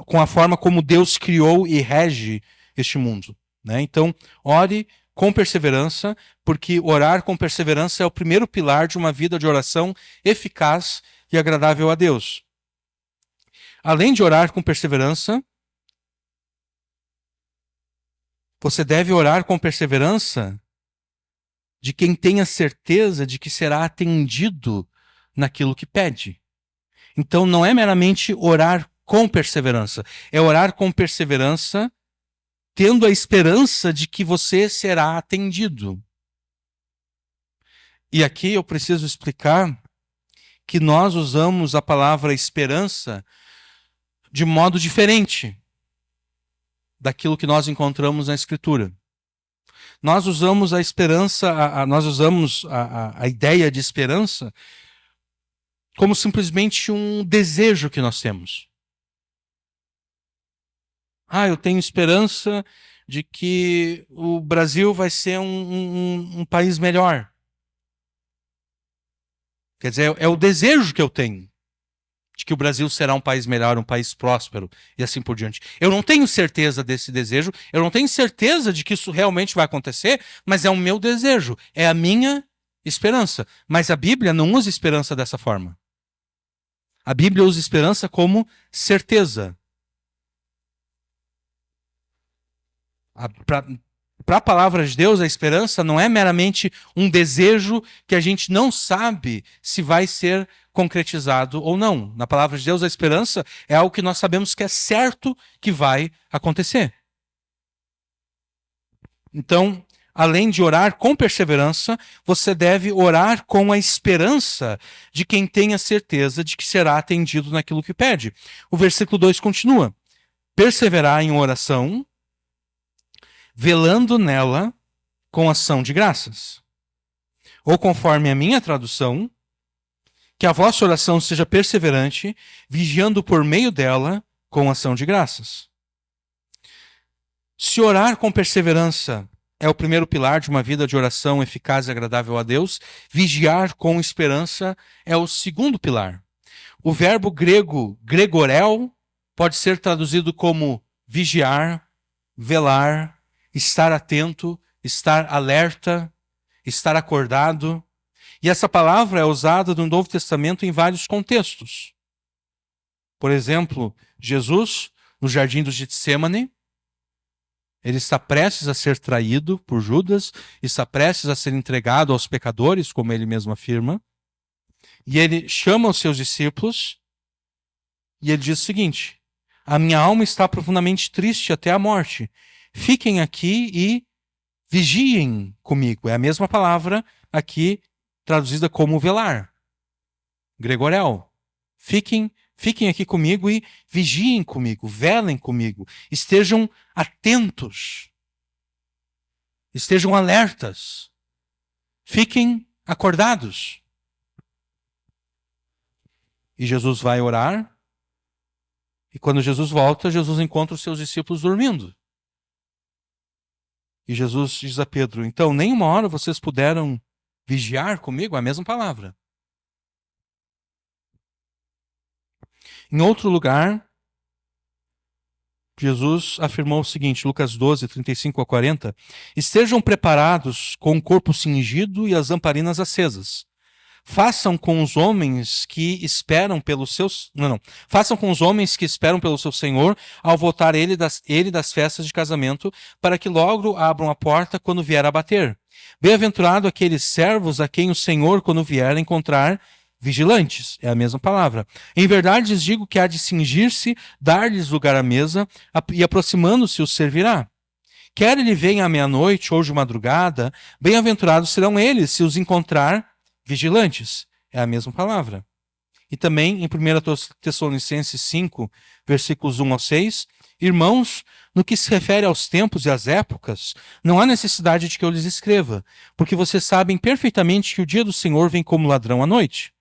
com a forma como Deus criou e rege este mundo. Né? Então, ore com perseverança, porque orar com perseverança é o primeiro pilar de uma vida de oração eficaz e agradável a Deus. Além de orar com perseverança, você deve orar com perseverança de quem tem a certeza de que será atendido naquilo que pede. Então, não é meramente orar com perseverança, é orar com perseverança tendo a esperança de que você será atendido. E aqui eu preciso explicar que nós usamos a palavra esperança de modo diferente daquilo que nós encontramos na Escritura. Nós usamos a esperança, nós usamos a ideia de esperança como simplesmente um desejo que nós temos. Eu tenho esperança de que o Brasil vai ser um país melhor. Quer dizer, é o desejo que eu tenho de que o Brasil será um país melhor, um país próspero e assim por diante. Eu não tenho certeza desse desejo, eu não tenho certeza de que isso realmente vai acontecer, mas é o meu desejo, é a minha esperança. Mas a Bíblia não usa esperança dessa forma. A Bíblia usa esperança como certeza. Para a palavra de Deus, a esperança não é meramente um desejo que a gente não sabe se vai ser concretizado ou não. Na palavra de Deus, a esperança é algo que nós sabemos que é certo que vai acontecer. Então, além de orar com perseverança, você deve orar com a esperança de quem tem a certeza de que será atendido naquilo que pede. O versículo 2 continua: perseverar em oração, velando nela com ação de graças. Ou conforme a minha tradução, que a vossa oração seja perseverante, vigiando por meio dela com ação de graças. Se orar com perseverança é o primeiro pilar de uma vida de oração eficaz e agradável a Deus, vigiar com esperança é o segundo pilar. O verbo grego gregorel pode ser traduzido como vigiar, velar, estar atento, estar alerta, estar acordado. E essa palavra é usada no Novo Testamento em vários contextos. Por exemplo, Jesus, no jardim do Getsêmani, ele está prestes a ser traído por Judas, está prestes a ser entregado aos pecadores, como ele mesmo afirma. E ele chama os seus discípulos e ele diz o seguinte: a minha alma está profundamente triste até a morte. Fiquem aqui e vigiem comigo. É a mesma palavra aqui traduzida como velar. Gregorel. Fiquem aqui comigo e vigiem comigo, velem comigo. Estejam atentos. Estejam alertas. Fiquem acordados. E Jesus vai orar. E quando Jesus volta, Jesus encontra os seus discípulos dormindo. E Jesus diz a Pedro: então, nem uma hora vocês puderam vigiar comigo? A mesma palavra. Em outro lugar, Jesus afirmou o seguinte, Lucas 12, 35 a 40, estejam preparados com o corpo cingido e as lamparinas acesas. Façam com os homens que esperam pelo seu... Façam com os homens que esperam pelo seu Senhor ao voltar ele das festas de casamento, para que logo abram a porta quando vier a bater. Bem-aventurado aqueles servos a quem o Senhor, quando vier, encontrar vigilantes, é a mesma palavra. Em verdade lhes digo que há de cingir-se, dar-lhes lugar à mesa, e aproximando-se os servirá. Quer ele venha à meia-noite ou de madrugada, bem-aventurados serão eles se os encontrar vigilantes. É a mesma palavra. E também em 1 Tessalonicenses 5, versículos 1 ao 6, irmãos, no que se refere aos tempos e às épocas, não há necessidade de que eu lhes escreva, porque vocês sabem perfeitamente que o dia do Senhor vem como ladrão à noite.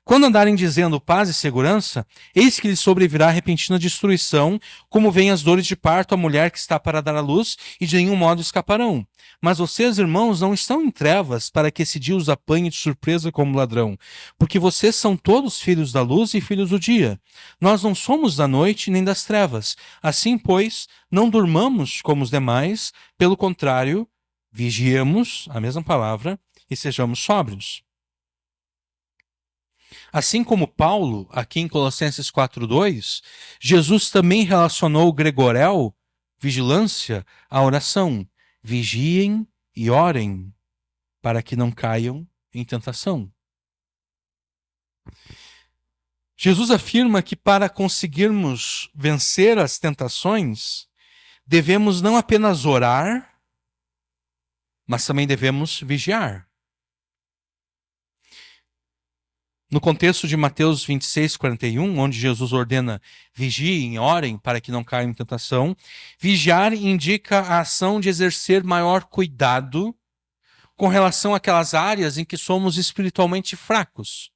Quando andarem dizendo paz e segurança, eis que lhes sobrevirá repentina destruição, como vêm as dores de parto à mulher que está para dar à luz, e de nenhum modo escaparão. Mas vocês, irmãos, não estão em trevas para que esse dia os apanhe de surpresa como ladrão, porque vocês são todos filhos da luz e filhos do dia. Nós não somos da noite nem das trevas. Assim, pois, não durmamos como os demais, pelo contrário, vigiemos, a mesma palavra, e sejamos sóbrios. Assim como Paulo, aqui em Colossenses 4:2, Jesus também relacionou o gregorel, vigilância, à oração. Vigiem e orem para que não caiam em tentação. Jesus afirma que para conseguirmos vencer as tentações, devemos não apenas orar, mas também devemos vigiar. No contexto de Mateus 26:41, onde Jesus ordena vigiem, orem para que não caiam em tentação, vigiar indica a ação de exercer maior cuidado com relação àquelas áreas em que somos espiritualmente fracos,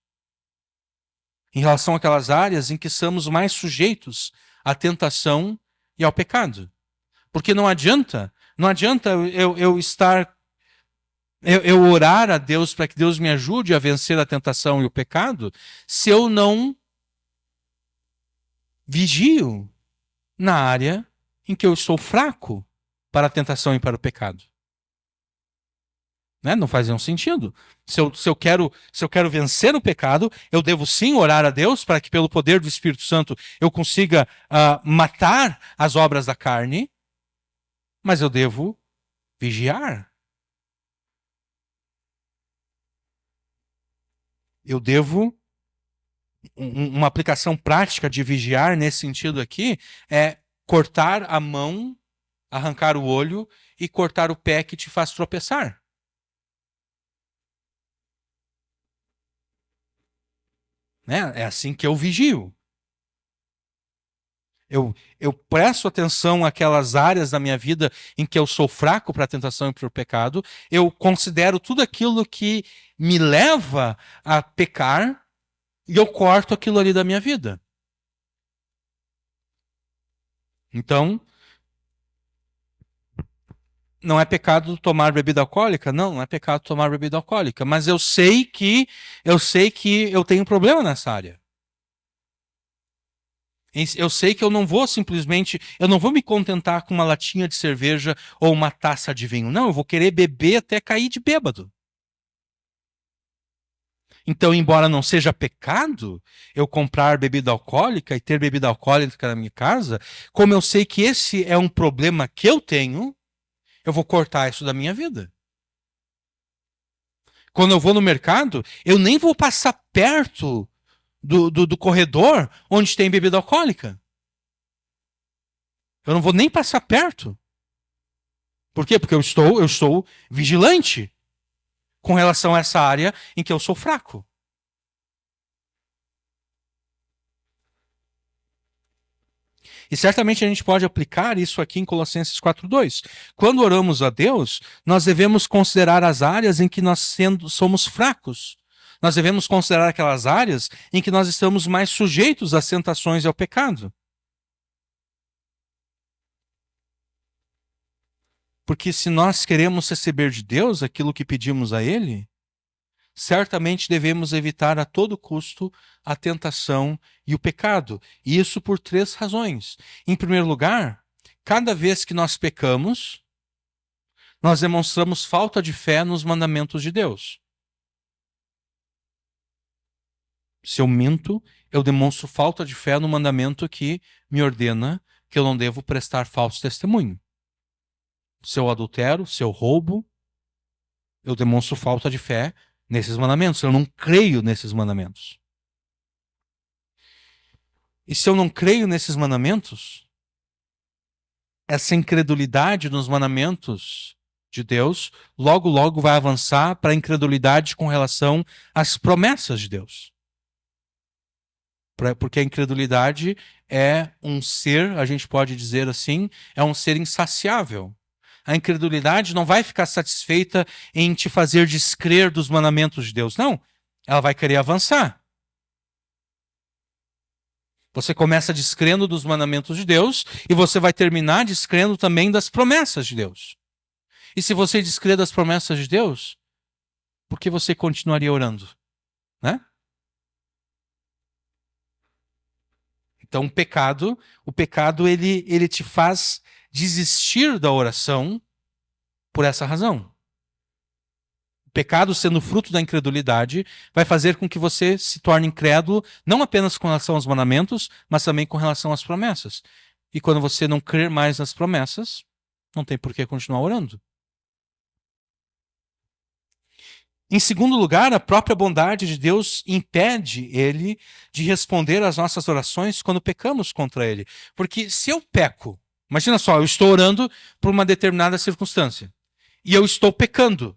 em relação àquelas áreas em que somos mais sujeitos à tentação e ao pecado. Porque não adianta eu estar eu orar a Deus para que Deus me ajude a vencer a tentação e o pecado, se eu não vigio na área em que eu estou fraco para a tentação e para o pecado. Né? Não faz nenhum sentido. Se eu quero vencer o pecado, eu devo sim orar a Deus para que pelo poder do Espírito Santo eu consiga matar as obras da carne, mas eu devo vigiar. Eu devo, uma aplicação prática de vigiar nesse sentido aqui é cortar a mão, arrancar o olho e cortar o pé que te faz tropeçar. Né? É assim que eu vigio. Eu presto atenção àquelas áreas da minha vida em que eu sou fraco para a tentação e para o pecado. Eu considero tudo aquilo que me leva a pecar e eu corto aquilo ali da minha vida. Então, não é pecado tomar bebida alcoólica? Não, não é pecado tomar bebida alcoólica. Mas eu sei que eu tenho problema nessa área. Eu sei que eu não vou me contentar com uma latinha de cerveja ou uma taça de vinho. Não, eu vou querer beber até cair de bêbado. Então, embora não seja pecado eu comprar bebida alcoólica e ter bebida alcoólica na minha casa, como eu sei que esse é um problema que eu tenho, eu vou cortar isso da minha vida. Quando eu vou no mercado, eu nem vou passar perto do corredor onde tem bebida alcoólica. Eu não vou nem passar perto. Por quê? Porque eu estou vigilante com relação a essa área em que eu sou fraco. E certamente a gente pode aplicar isso aqui em Colossenses 4:2. Quando oramos a Deus, nós devemos considerar as áreas em que nós somos fracos. Nós devemos considerar aquelas áreas em que nós estamos mais sujeitos às tentações e ao pecado. Porque se nós queremos receber de Deus aquilo que pedimos a Ele, certamente devemos evitar a todo custo a tentação e o pecado. E isso por 3 razões. Em primeiro lugar, cada vez que nós pecamos, nós demonstramos falta de fé nos mandamentos de Deus. Se eu minto, eu demonstro falta de fé no mandamento que me ordena que eu não devo prestar falso testemunho. Se eu adultero, se eu roubo, eu demonstro falta de fé nesses mandamentos. Eu não creio nesses mandamentos. E se eu não creio nesses mandamentos, essa incredulidade nos mandamentos de Deus, logo, logo vai avançar para a incredulidade com relação às promessas de Deus. Porque a incredulidade é um ser, a gente pode dizer assim, é um ser insaciável. A incredulidade não vai ficar satisfeita em te fazer descrer dos mandamentos de Deus, não. Ela vai querer avançar. Você começa descrendo dos mandamentos de Deus e você vai terminar descrendo também das promessas de Deus. E se você descrer das promessas de Deus, por que você continuaria orando? Né? Então o pecado ele te faz desistir da oração por essa razão. O pecado, sendo fruto da incredulidade, vai fazer com que você se torne incrédulo, não apenas com relação aos mandamentos, mas também com relação às promessas. E quando você não crer mais nas promessas, não tem por que continuar orando. Em segundo lugar, a própria bondade de Deus impede ele de responder às nossas orações quando pecamos contra ele. Porque se eu peco, imagina só, eu estou orando por uma determinada circunstância e eu estou pecando.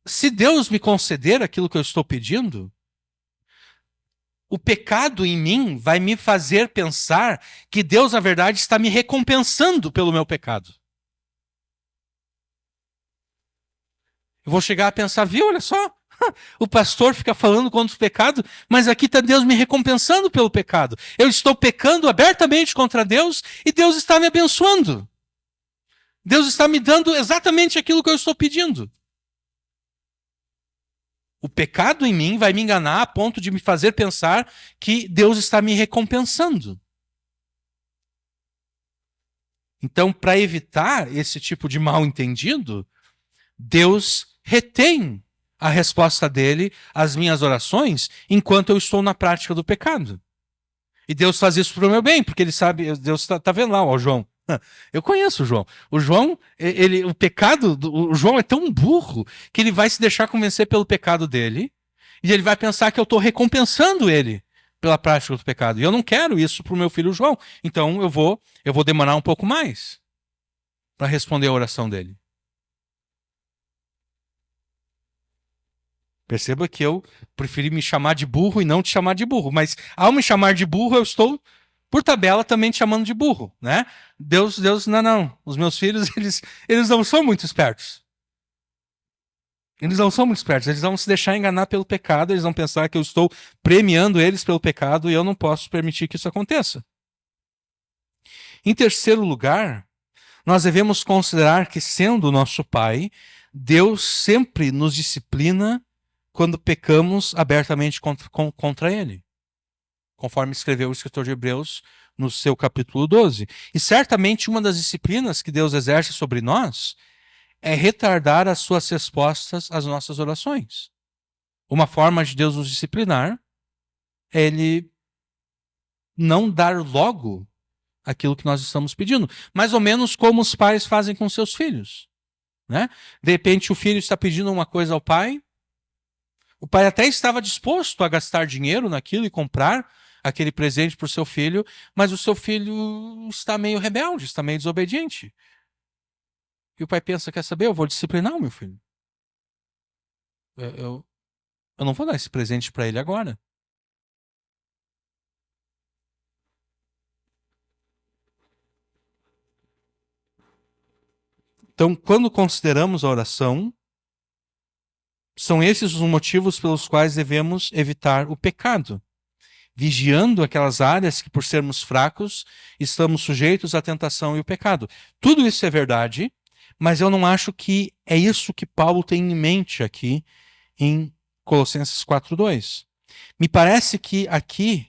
Se Deus me conceder aquilo que eu estou pedindo, o pecado em mim vai me fazer pensar que Deus, na verdade, está me recompensando pelo meu pecado. Eu vou chegar a pensar, viu, olha só, o pastor fica falando contra o pecado, mas aqui está Deus me recompensando pelo pecado. Eu estou pecando abertamente contra Deus e Deus está me abençoando. Deus está me dando exatamente aquilo que eu estou pedindo. O pecado em mim vai me enganar a ponto de me fazer pensar que Deus está me recompensando. Então, para evitar esse tipo de mal-entendido, Deus retém a resposta dele às minhas orações enquanto eu estou na prática do pecado. E Deus faz isso para o meu bem, porque ele sabe, Deus está vendo lá, ó, João. Eu conheço o João. O João, o pecado, o João é tão burro que ele vai se deixar convencer pelo pecado dele e ele vai pensar que eu estou recompensando ele pela prática do pecado. E eu não quero isso para o meu filho João. Então eu vou demorar um pouco mais para responder a oração dele. Perceba que eu preferi me chamar de burro e não te chamar de burro. Mas ao me chamar de burro, eu estou, por tabela, também te chamando de burro, né? Deus, não. Os meus filhos, eles não são muito espertos. Eles não são muito espertos. Eles vão se deixar enganar pelo pecado. Eles vão pensar que eu estou premiando eles pelo pecado e eu não posso permitir que isso aconteça. Em terceiro lugar, nós devemos considerar que, sendo o nosso Pai, Deus sempre nos disciplina quando pecamos abertamente contra ele, conforme escreveu o escritor de Hebreus no seu capítulo 12. E certamente uma das disciplinas que Deus exerce sobre nós é retardar as suas respostas às nossas orações. Uma forma de Deus nos disciplinar é ele não dar logo aquilo que nós estamos pedindo. Mais ou menos como os pais fazem com seus filhos, né? De repente o filho está pedindo uma coisa ao pai, o pai até estava disposto a gastar dinheiro naquilo e comprar aquele presente para o seu filho, mas o seu filho está meio rebelde, está meio desobediente. E o pai pensa, quer saber, eu vou disciplinar o meu filho. Eu não vou dar esse presente para ele agora. Então, quando consideramos a oração, são esses os motivos pelos quais devemos evitar o pecado, vigiando aquelas áreas que, por sermos fracos, estamos sujeitos à tentação e o pecado. Tudo isso é verdade, mas eu não acho que é isso que Paulo tem em mente aqui em Colossenses 4:2. Me parece que aqui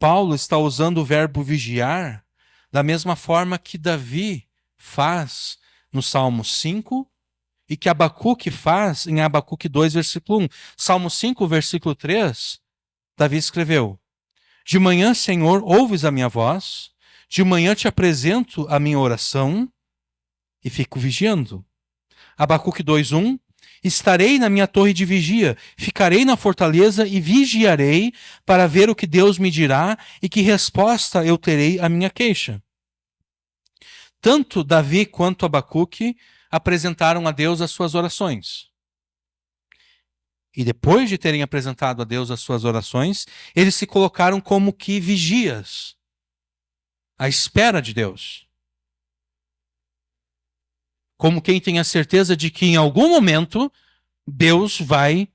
Paulo está usando o verbo vigiar da mesma forma que Davi faz no Salmo 5 e que Abacuque faz em Abacuque 2, versículo 1. Salmo 5, versículo 3, Davi escreveu: de manhã, Senhor, ouves a minha voz, de manhã te apresento a minha oração e fico vigiando. Abacuque 2:1, Estarei na minha torre de vigia, ficarei na fortaleza e vigiarei para ver o que Deus me dirá e que resposta eu terei à minha queixa. Tanto Davi quanto Abacuque apresentaram a Deus as suas orações. E depois de terem apresentado a Deus as suas orações, eles se colocaram como que vigias, à espera de Deus. Como quem tem a certeza de que em algum momento Deus vai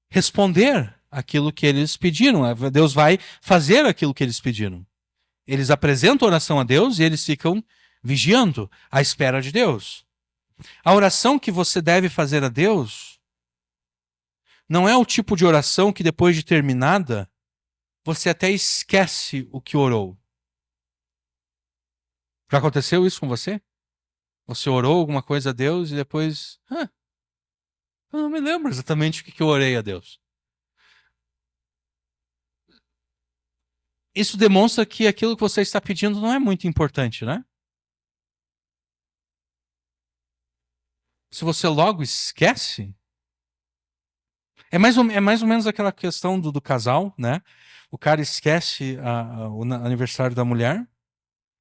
responder aquilo que eles pediram, Deus vai fazer aquilo que eles pediram. Eles apresentam a oração a Deus e eles ficam vigiando, à espera de Deus. A oração que você deve fazer a Deus não é o tipo de oração que depois de terminada, você até esquece o que orou. Já aconteceu isso com você? Você orou alguma coisa a Deus e depois... eu não me lembro exatamente o que eu orei a Deus. Isso demonstra que aquilo que você está pedindo não é muito importante, né? Se você logo esquece... É mais ou menos aquela questão do casal, né? O cara esquece o aniversário da mulher.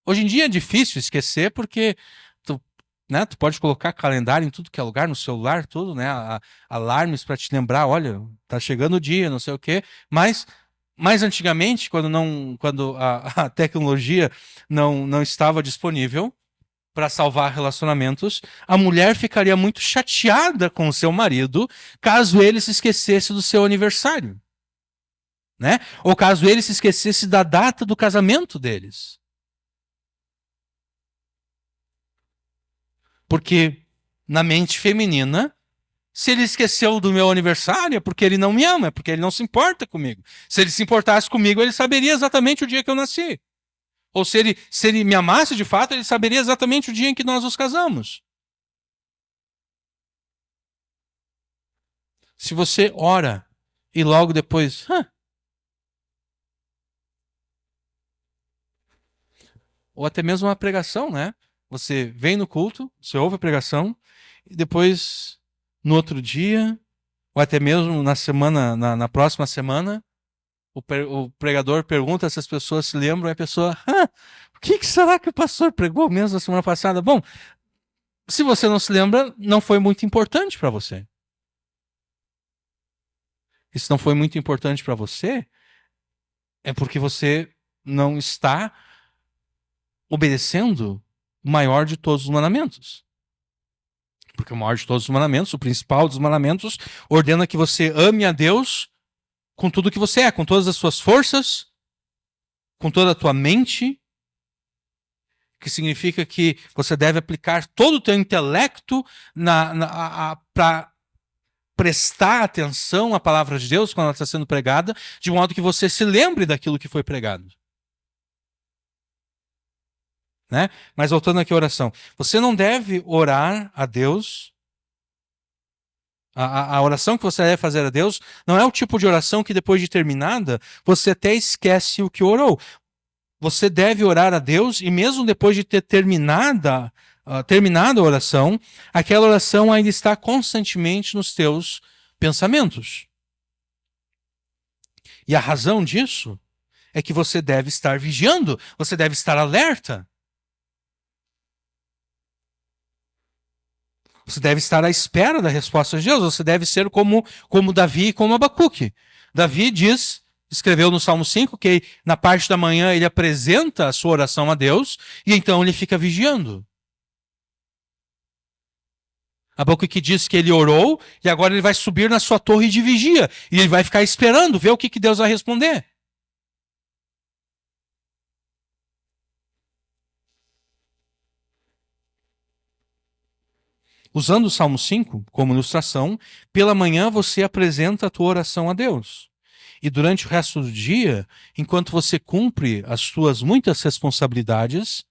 Hoje em dia é difícil esquecer porque tu pode colocar calendário em tudo que é lugar, no celular, tudo, né? Alarmes para te lembrar, olha, tá chegando o dia, não sei o quê. Mas mais antigamente, quando a tecnologia não estava disponível para salvar relacionamentos, a mulher ficaria muito chateada com o seu marido caso ele se esquecesse do seu aniversário, né? Ou caso ele se esquecesse da data do casamento deles. Porque na mente feminina, se ele esqueceu do meu aniversário é porque ele não me ama, é porque ele não se importa comigo. Se ele se importasse comigo, ele saberia exatamente o dia que eu nasci. Ou se ele me amasse de fato, ele saberia exatamente o dia em que nós nos casamos. Se você ora e logo depois... Ou até mesmo uma pregação, né? Você vem no culto, você ouve a pregação, e depois, no outro dia, ou até mesmo na próxima semana, o pregador pergunta se as pessoas se lembram, e a pessoa, o que será que o pastor pregou mesmo na semana passada? Bom, se você não se lembra, não foi muito importante para você. E se não foi muito importante para você, é porque você não está obedecendo o maior de todos os mandamentos. Porque o maior de todos os mandamentos, o principal dos mandamentos, ordena que você ame a Deus com tudo que você é, com todas as suas forças, com toda a tua mente, que significa que você deve aplicar todo o teu intelecto para prestar atenção à palavra de Deus quando ela está sendo pregada, de modo que você se lembre daquilo que foi pregado. Né? Mas voltando aqui à oração. Você não deve orar a Deus. A oração que você deve fazer a Deus não é o tipo de oração que depois de terminada, você até esquece o que orou. Você deve orar a Deus e mesmo depois de ter terminado a oração, aquela oração ainda está constantemente nos teus pensamentos. E a razão disso é que você deve estar vigiando, você deve estar alerta. Você deve estar à espera da resposta de Deus. Você deve ser como Davi e como Abacuque. Davi escreveu no Salmo 5, que na parte da manhã ele apresenta a sua oração a Deus e então ele fica vigiando. Abacuque diz que ele orou e agora ele vai subir na sua torre de vigia e ele vai ficar esperando ver o que Deus vai responder. Usando o Salmo 5 como ilustração, pela manhã você apresenta a tua oração a Deus. E durante o resto do dia, enquanto você cumpre as suas muitas responsabilidades,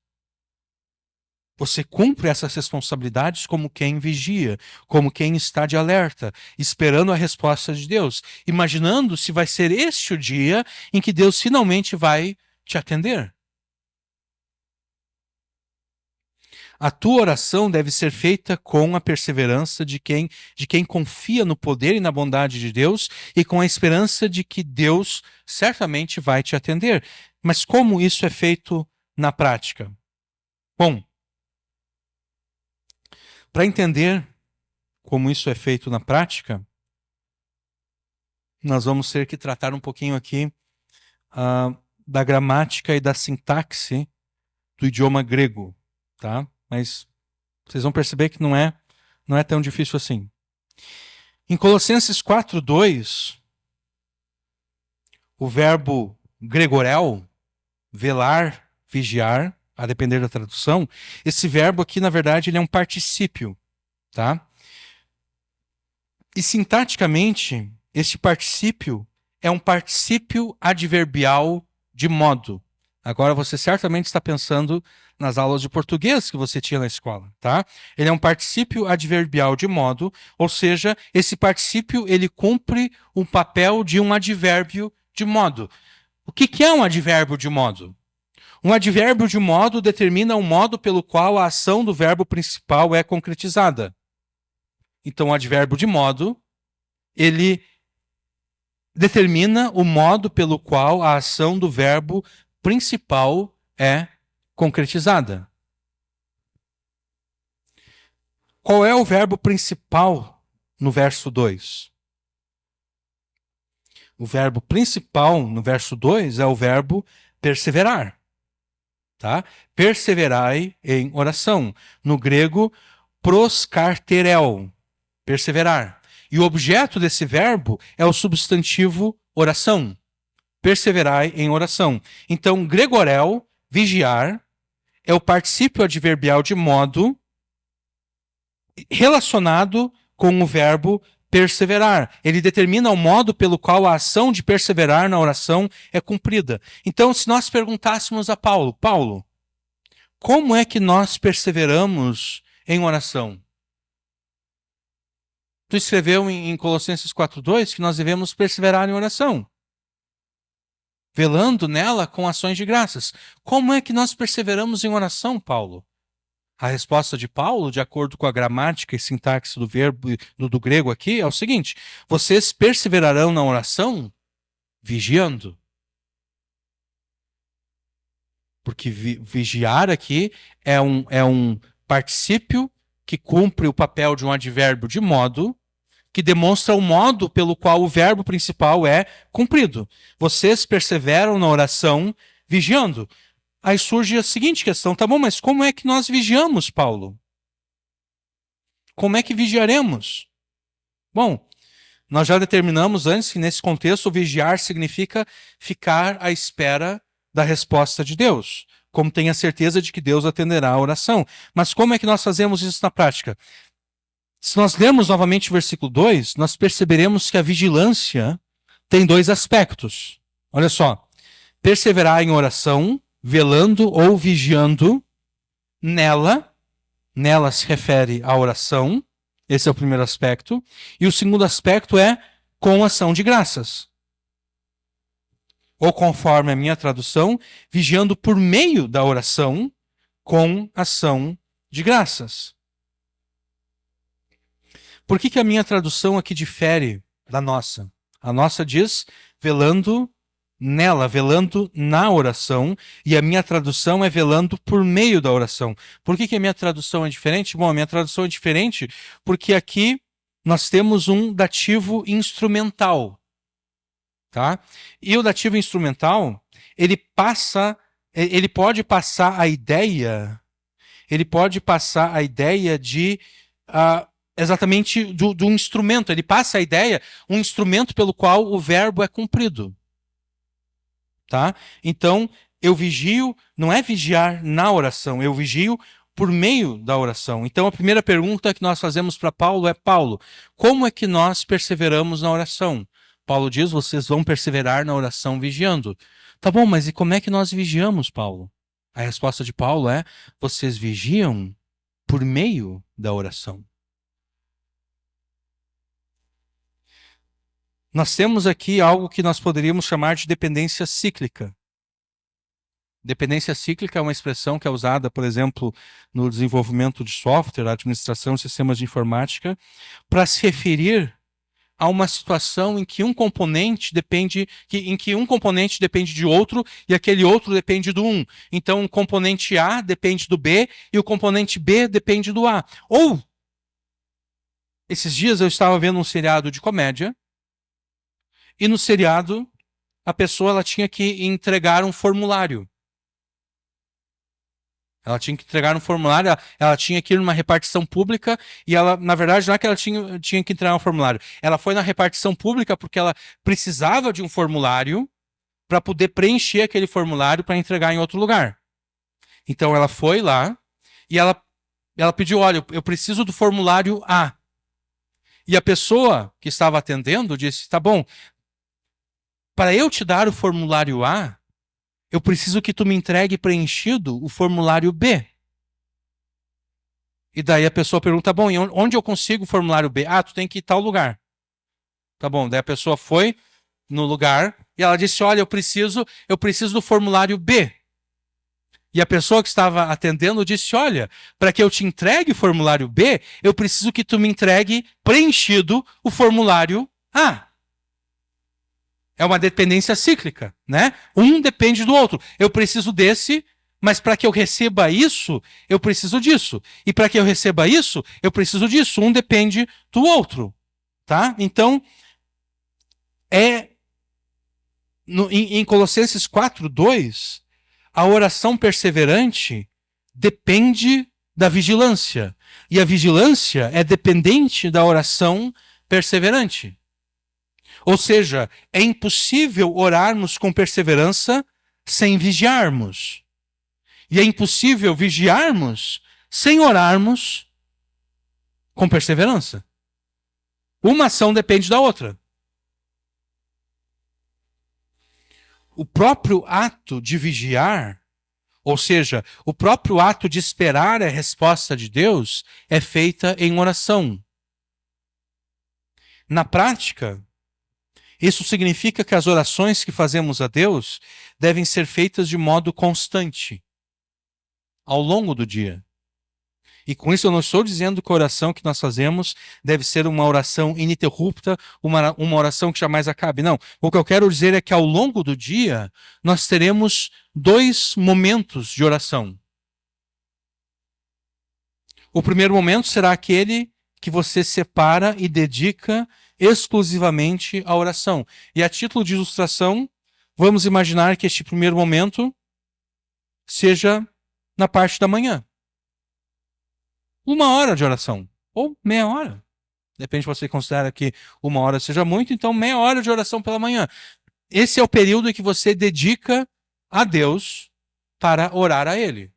você cumpre essas responsabilidades como quem vigia, como quem está de alerta, esperando a resposta de Deus, imaginando se vai ser este o dia em que Deus finalmente vai te atender. A tua oração deve ser feita com a perseverança de quem confia no poder e na bondade de Deus e com a esperança de que Deus certamente vai te atender. Mas como isso é feito na prática? Bom, para entender como isso é feito na prática, nós vamos ter que tratar um pouquinho aqui da gramática e da sintaxe do idioma grego, tá? Mas vocês vão perceber que não é tão difícil assim. Em Colossenses 4:2, o verbo gregorel, velar, vigiar, a depender da tradução, esse verbo aqui, na verdade, ele é um particípio, tá? E sintaticamente, este particípio é um particípio adverbial de modo. Agora você certamente está pensando nas aulas de português que você tinha na escola, tá? Ele é um particípio adverbial de modo, ou seja, esse particípio ele cumpre um papel de um advérbio de modo. O que é um advérbio de modo? Um advérbio de modo determina o modo pelo qual a ação do verbo principal é concretizada. Então, o advérbio de modo, ele determina o modo pelo qual a ação do verbo principal é concretizada. Qual é o verbo principal no verso 2? O verbo principal no verso 2 é o verbo perseverar. Tá? Perseverai em oração. No grego, proskarterel, perseverar. E o objeto desse verbo é o substantivo oração. Perseverai em oração. Então, gregorel, vigiar, é o particípio adverbial de modo relacionado com o verbo perseverar. Ele determina o modo pelo qual a ação de perseverar na oração é cumprida. Então, se nós perguntássemos a Paulo, Paulo, como é que nós perseveramos em oração? Tu escreveu em Colossenses 4:2 que nós devemos perseverar em oração, velando nela com ações de graças. Como é que nós perseveramos em oração, Paulo? A resposta de Paulo, de acordo com a gramática e sintaxe do verbo do grego aqui, é o seguinte: vocês perseverarão na oração vigiando. Porque vigiar aqui é um particípio que cumpre o papel de um advérbio de modo, que demonstra o modo pelo qual o verbo principal é cumprido. Vocês perseveram na oração vigiando. Aí surge a seguinte questão, tá bom, mas como é que nós vigiamos, Paulo? Como é que vigiaremos? Bom, nós já determinamos antes que nesse contexto o vigiar significa ficar à espera da resposta de Deus, como tenha certeza de que Deus atenderá a oração. Mas como é que nós fazemos isso na prática? Se nós lermos novamente o versículo 2, nós perceberemos que a vigilância tem dois aspectos. Olha só, perseverar em oração, velando ou vigiando, nela se refere à oração, esse é o primeiro aspecto, e o segundo aspecto é com ação de graças. Ou conforme a minha tradução, vigiando por meio da oração com ação de graças. Por que a minha tradução aqui difere da nossa? A nossa diz velando nela, velando na oração, e a minha tradução é velando por meio da oração. Por que a minha tradução é diferente? Bom, a minha tradução é diferente porque aqui nós temos um dativo instrumental. Tá? E o dativo instrumental, ele pode passar a ideia de exatamente do instrumento. Ele passa a ideia, um instrumento pelo qual o verbo é cumprido. Tá? Então, eu vigio, não é vigiar na oração, eu vigio por meio da oração. Então, a primeira pergunta que nós fazemos para Paulo é: Paulo, como é que nós perseveramos na oração? Paulo diz: vocês vão perseverar na oração vigiando. Tá bom, mas e como é que nós vigiamos, Paulo? A resposta de Paulo é: vocês vigiam por meio da oração. Nós temos aqui algo que nós poderíamos chamar de dependência cíclica. Dependência cíclica é uma expressão que é usada, por exemplo, no desenvolvimento de software, administração de sistemas de informática, para se referir a uma situação em que um componente depende de outro e aquele outro depende do um. Então, o componente A depende do B e o componente B depende do A. Ou, esses dias eu estava vendo um seriado de comédia e no seriado a pessoa ela tinha que entregar um formulário. Ela tinha que entregar um formulário, ela tinha que ir numa repartição pública e ela, na verdade, não é que ela tinha que entregar um formulário. Ela foi na repartição pública porque ela precisava de um formulário para poder preencher aquele formulário para entregar em outro lugar. Então ela foi lá e ela pediu, olha, eu preciso do formulário A. E a pessoa que estava atendendo disse, tá bom, para eu te dar o formulário A, eu preciso que tu me entregue preenchido o formulário B. E daí a pessoa pergunta, tá bom, e onde eu consigo o formulário B? Ah, tu tem que ir em tal lugar. Tá bom, daí a pessoa foi no lugar e ela disse, olha, eu preciso do formulário B. E a pessoa que estava atendendo disse, olha, para que eu te entregue o formulário B, eu preciso que tu me entregue preenchido o formulário A. É uma dependência cíclica, né? Um depende do outro. Eu preciso desse, mas para que eu receba isso, eu preciso disso. E para que eu receba isso, eu preciso disso. Um depende do outro, tá? Então, em Colossenses 4:2, a oração perseverante depende da vigilância. E a vigilância é dependente da oração perseverante. Ou seja, é impossível orarmos com perseverança sem vigiarmos. E é impossível vigiarmos sem orarmos com perseverança. Uma ação depende da outra. O próprio ato de vigiar, ou seja, o próprio ato de esperar a resposta de Deus, é feita em oração. Na prática, isso significa que as orações que fazemos a Deus devem ser feitas de modo constante, ao longo do dia. E com isso eu não estou dizendo que a oração que nós fazemos deve ser uma oração ininterrupta, uma oração que jamais acabe. Não. O que eu quero dizer é que ao longo do dia nós teremos 2 momentos de oração. O primeiro momento será aquele que você separa e dedica exclusivamente à oração. E a título de ilustração, vamos imaginar que este primeiro momento seja na parte da manhã. 1 hora de oração, ou meia hora. Depende se você considera que 1 hora seja muito, então meia hora de oração pela manhã. Esse é o período em que você dedica a Deus para orar a Ele.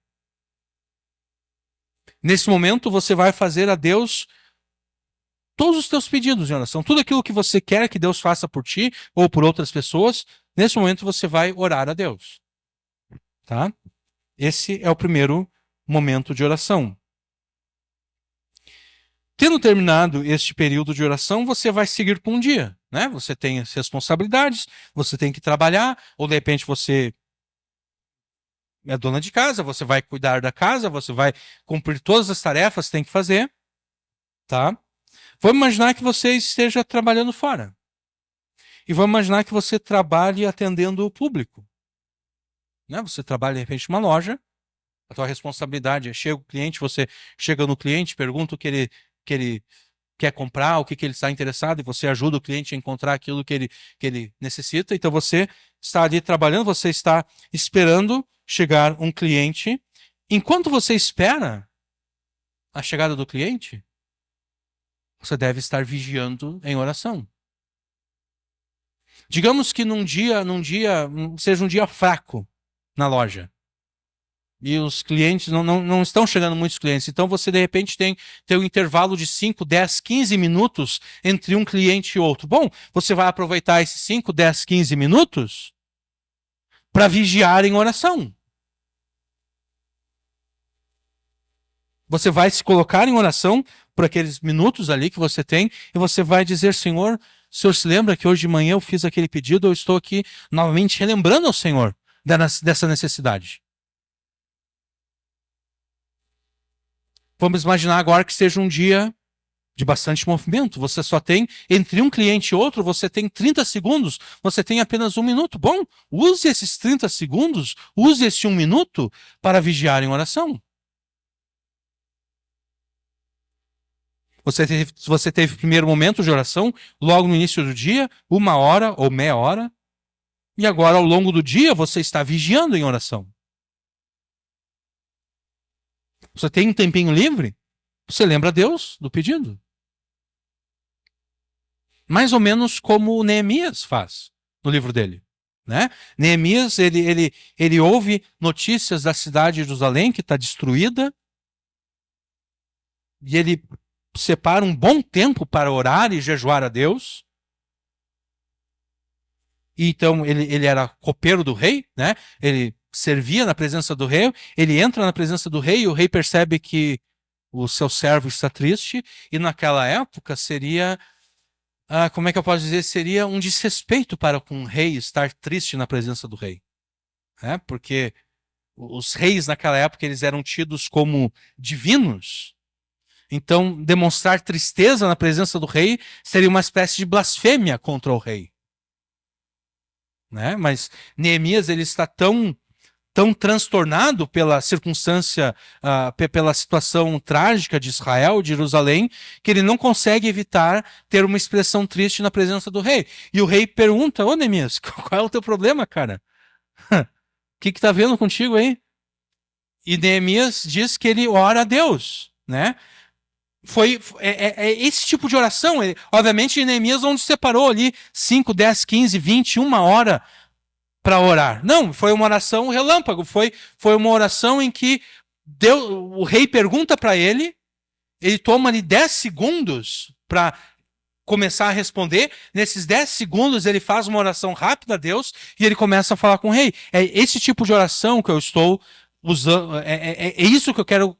Nesse momento você vai fazer a Deus todos os teus pedidos em oração. Tudo aquilo que você quer que Deus faça por ti ou por outras pessoas, nesse momento você vai orar a Deus. Tá? Esse é o primeiro momento de oração. Tendo terminado este período de oração, você vai seguir com um dia, né? Você tem as responsabilidades, você tem que trabalhar, ou de repente você é dona de casa, você vai cuidar da casa, você vai cumprir todas as tarefas que tem que fazer, tá? Vamos imaginar que você esteja trabalhando fora. E vamos imaginar que você trabalhe atendendo o público. Né? Você trabalha, de repente, numa loja, a tua responsabilidade é chega o cliente, você chega no cliente, pergunta o que ele quer comprar, o que ele está interessado, e você ajuda o cliente a encontrar aquilo que ele necessita. Então você está ali trabalhando, você está esperando chegar um cliente. Enquanto você espera a chegada do cliente, você deve estar vigiando em oração. Digamos que num dia seja um dia fraco na loja. E os clientes, não estão chegando muitos clientes. Então você, de repente, tem um intervalo de 5, 10, 15 minutos entre um cliente e outro. Bom, você vai aproveitar esses 5, 10, 15 minutos para vigiar em oração. Você vai se colocar em oração por aqueles minutos ali que você tem e você vai dizer, Senhor, o Senhor se lembra que hoje de manhã eu fiz aquele pedido, eu estou aqui novamente relembrando ao Senhor dessa necessidade? Vamos imaginar agora que seja um dia de bastante movimento. Você só tem, entre um cliente e outro, você tem 30 segundos, você tem apenas 1 minuto. Bom, use esses 30 segundos, use esse 1 minuto para vigiar em oração. Você teve o primeiro momento de oração, logo no início do dia, 1 hora ou meia hora, e agora ao longo do dia você está vigiando em oração. Você tem um tempinho livre, você lembra a Deus do pedido. Mais ou menos como o Neemias faz no livro dele. Né? Neemias, ele ouve notícias da cidade de Jerusalém que está destruída, e ele separa um bom tempo para orar e jejuar a Deus. E então ele era copeiro do rei, né? Ele servia na presença do rei, ele entra na presença do rei e o rei percebe que o seu servo está triste, e naquela época seria, como é que eu posso dizer, seria um desrespeito para com o rei estar triste na presença do rei. Né? Porque os reis naquela época eles eram tidos como divinos. Então, demonstrar tristeza na presença do rei seria uma espécie de blasfêmia contra o rei. Né? Mas Neemias ele está tão transtornado pela circunstância, pela situação trágica de Israel, de Jerusalém, que ele não consegue evitar ter uma expressão triste na presença do rei. E o rei pergunta: ô Neemias, qual é o teu problema, cara? O que está vendo contigo aí? E Neemias diz que ele ora a Deus, né? É esse tipo de oração. Obviamente, Neemias não separou ali 5, 10, 15, 20, 1 hora para orar. Não, foi uma oração relâmpago. Foi uma oração em que o rei pergunta para ele toma ali 10 segundos para começar a responder. Nesses 10 segundos, ele faz uma oração rápida a Deus e ele começa a falar com o rei. É esse tipo de oração que eu estou usando. É isso que eu quero.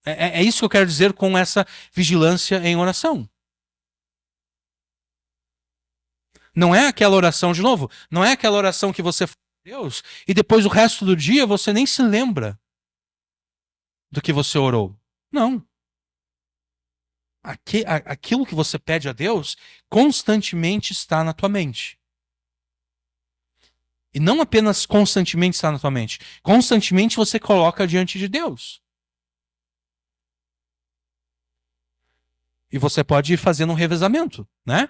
É isso que eu quero dizer com essa vigilância em oração. Não é aquela oração, de novo, não é aquela oração que você fala a Deus e depois o resto do dia você nem se lembra do que você orou. Não. Aquilo que você pede a Deus constantemente está na tua mente. E não apenas constantemente está na tua mente. Constantemente você coloca diante de Deus. E você pode ir fazendo um revezamento, né?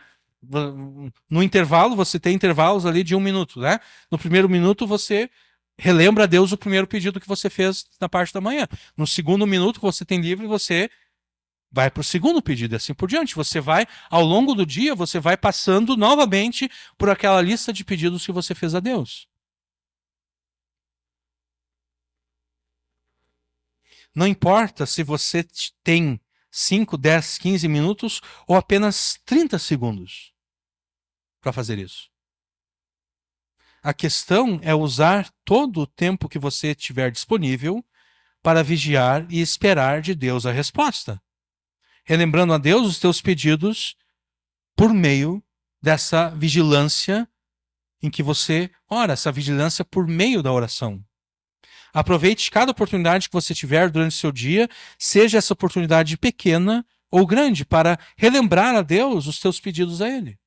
No intervalo, você tem intervalos ali de 1 minuto, né? No primeiro minuto, você relembra a Deus o primeiro pedido que você fez na parte da manhã. No segundo minuto que você tem livre, você vai para o segundo pedido e assim por diante. Você vai, ao longo do dia, você vai passando novamente por aquela lista de pedidos que você fez a Deus. Não importa se você tem 5, 10, 15 minutos ou apenas 30 segundos para fazer isso. A questão é usar todo o tempo que você tiver disponível para vigiar e esperar de Deus a resposta. Relembrando a Deus os teus pedidos por meio dessa vigilância em que você ora, essa vigilância por meio da oração. Aproveite cada oportunidade que você tiver durante o seu dia, seja essa oportunidade pequena ou grande, para relembrar a Deus os teus pedidos a Ele.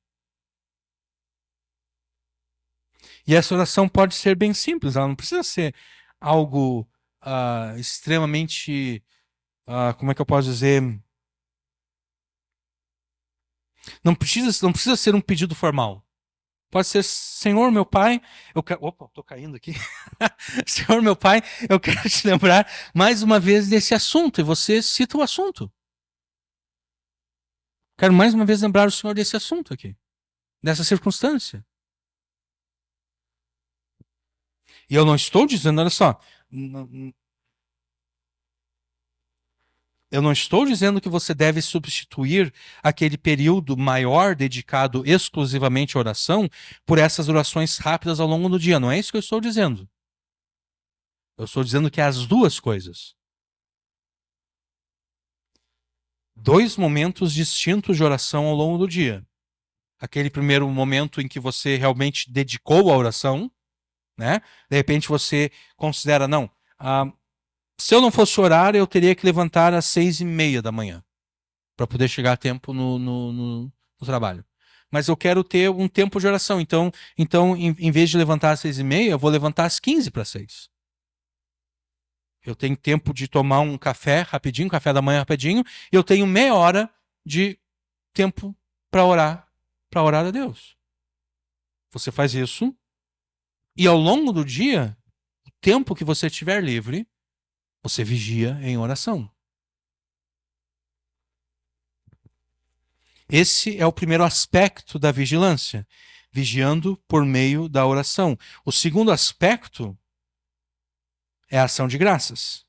E essa oração pode ser bem simples, ela não precisa ser algo extremamente, como é que eu posso dizer? Não precisa ser um pedido formal. Pode ser: Senhor, meu Pai, eu quero... Opa, estou caindo aqui. Senhor, meu Pai, eu quero te lembrar mais uma vez desse assunto. E você cita o assunto. Quero mais uma vez lembrar o Senhor desse assunto aqui. Dessa circunstância. E eu não estou dizendo, olha só... Eu não estou dizendo que você deve substituir aquele período maior dedicado exclusivamente à oração por essas orações rápidas ao longo do dia. Não é isso que eu estou dizendo. Eu estou dizendo que é as duas coisas. 2 momentos distintos de oração ao longo do dia. Aquele primeiro momento em que você realmente dedicou a oração, né? De repente você considera, não, se eu não fosse orar, eu teria que levantar às 6:30 da manhã para poder chegar a tempo no trabalho. Mas eu quero ter um tempo de oração. Então em vez de levantar às 6:30, eu vou levantar às 15 para 6. Eu tenho tempo de tomar um café rapidinho, café da manhã rapidinho, e eu tenho meia hora de tempo para orar a Deus. Você faz isso, e ao longo do dia, o tempo que você tiver livre, você vigia em oração. Esse é o primeiro aspecto da vigilância, vigiando por meio da oração. O segundo aspecto é a ação de graças.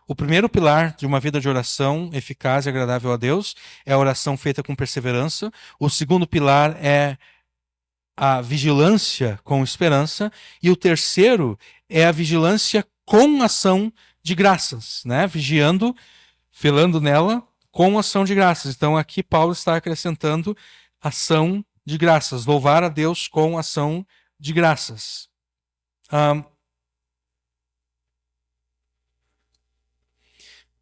O primeiro pilar de uma vida de oração eficaz e agradável a Deus é a oração feita com perseverança. O segundo pilar é a vigilância com esperança. E o terceiro é a vigilância com ação de graças, né? Vigiando, velando nela com ação de graças. Então aqui Paulo está acrescentando ação de graças, louvar a Deus com ação de graças.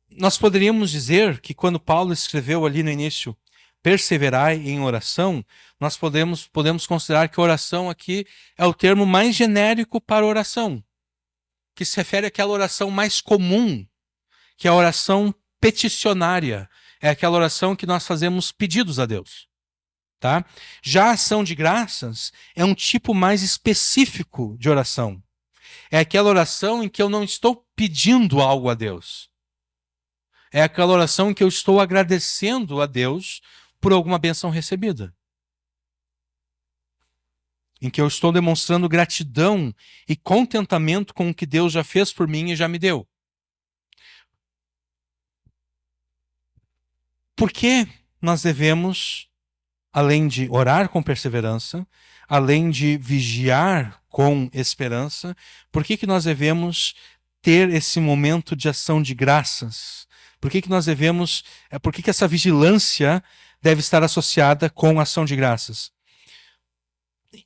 Nós poderíamos dizer que quando Paulo escreveu ali no início, perseverai em oração, nós podemos considerar que oração aqui é o termo mais genérico para oração, que se refere àquela oração mais comum, que é a oração peticionária, é aquela oração que nós fazemos pedidos a Deus. Tá? Já a ação de graças é um tipo mais específico de oração. É aquela oração em que eu não estou pedindo algo a Deus. É aquela oração em que eu estou agradecendo a Deus por alguma bênção recebida. Em que eu estou demonstrando gratidão e contentamento com o que Deus já fez por mim e já me deu. Por que nós devemos, além de orar com perseverança, além de vigiar com esperança, por que nós devemos ter esse momento de ação de graças? Por que nós devemos, por que essa vigilância deve estar associada com ação de graças?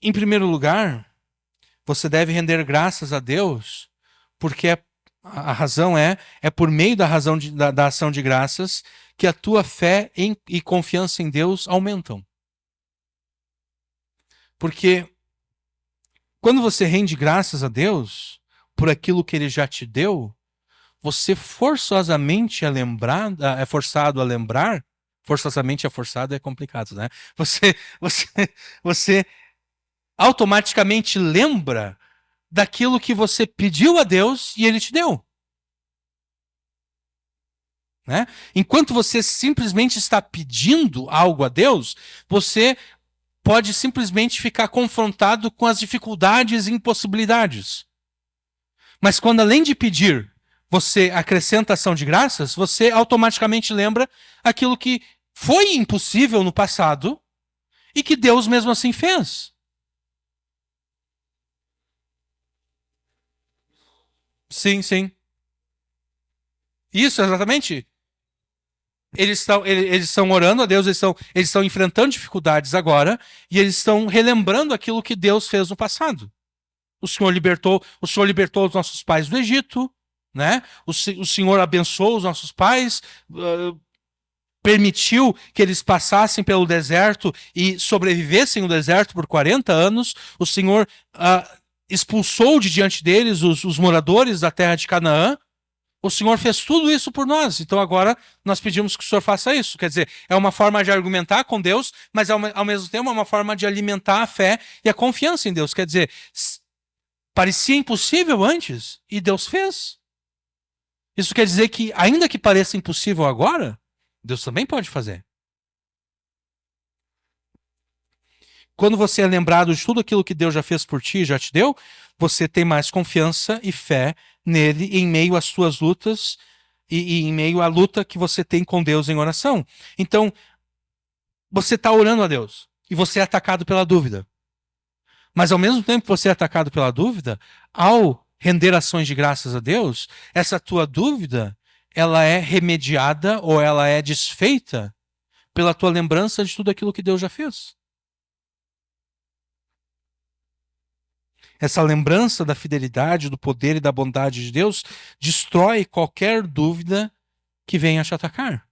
Em primeiro lugar, você deve render graças a Deus, porque a razão é por meio da razão da ação de graças que a tua fé e confiança em Deus aumentam. Porque quando você rende graças a Deus por aquilo que Ele já te deu, você forçosamente é forçado a lembrar, forçosamente é forçado é complicado, né? Você automaticamente lembra daquilo que você pediu a Deus e Ele te deu. Né? Enquanto você simplesmente está pedindo algo a Deus, você pode simplesmente ficar confrontado com as dificuldades e impossibilidades. Mas quando além de pedir, você acrescenta ação de graças, você automaticamente lembra aquilo que foi impossível no passado e que Deus mesmo assim fez. Sim, sim. Isso, exatamente. Eles estão orando a Deus, eles estão enfrentando dificuldades agora e eles estão relembrando aquilo que Deus fez no passado. O Senhor libertou os nossos pais do Egito, né? O Senhor abençoou os nossos pais, permitiu que eles passassem pelo deserto e sobrevivessem no deserto por 40 anos. O Senhor expulsou de diante deles os moradores da terra de Canaã. O Senhor fez tudo isso por nós, então agora nós pedimos que o Senhor faça isso. Quer dizer, é uma forma de argumentar com Deus, mas ao mesmo tempo é uma forma de alimentar a fé e a confiança em Deus. Quer dizer, parecia impossível antes e Deus fez. Isso quer dizer que, ainda que pareça impossível agora, Deus também pode fazer. Quando você é lembrado de tudo aquilo que Deus já fez por ti, já te deu, você tem mais confiança e fé nele em meio às suas lutas e em meio à luta que você tem com Deus em oração. Então, você está orando a Deus e você é atacado pela dúvida. Mas ao mesmo tempo que você é atacado pela dúvida, ao render ações de graças a Deus, essa tua dúvida, ela é remediada ou ela é desfeita pela tua lembrança de tudo aquilo que Deus já fez. essa lembrança da fidelidade, do poder e da bondade de Deus, destrói qualquer dúvida que venha te atacar.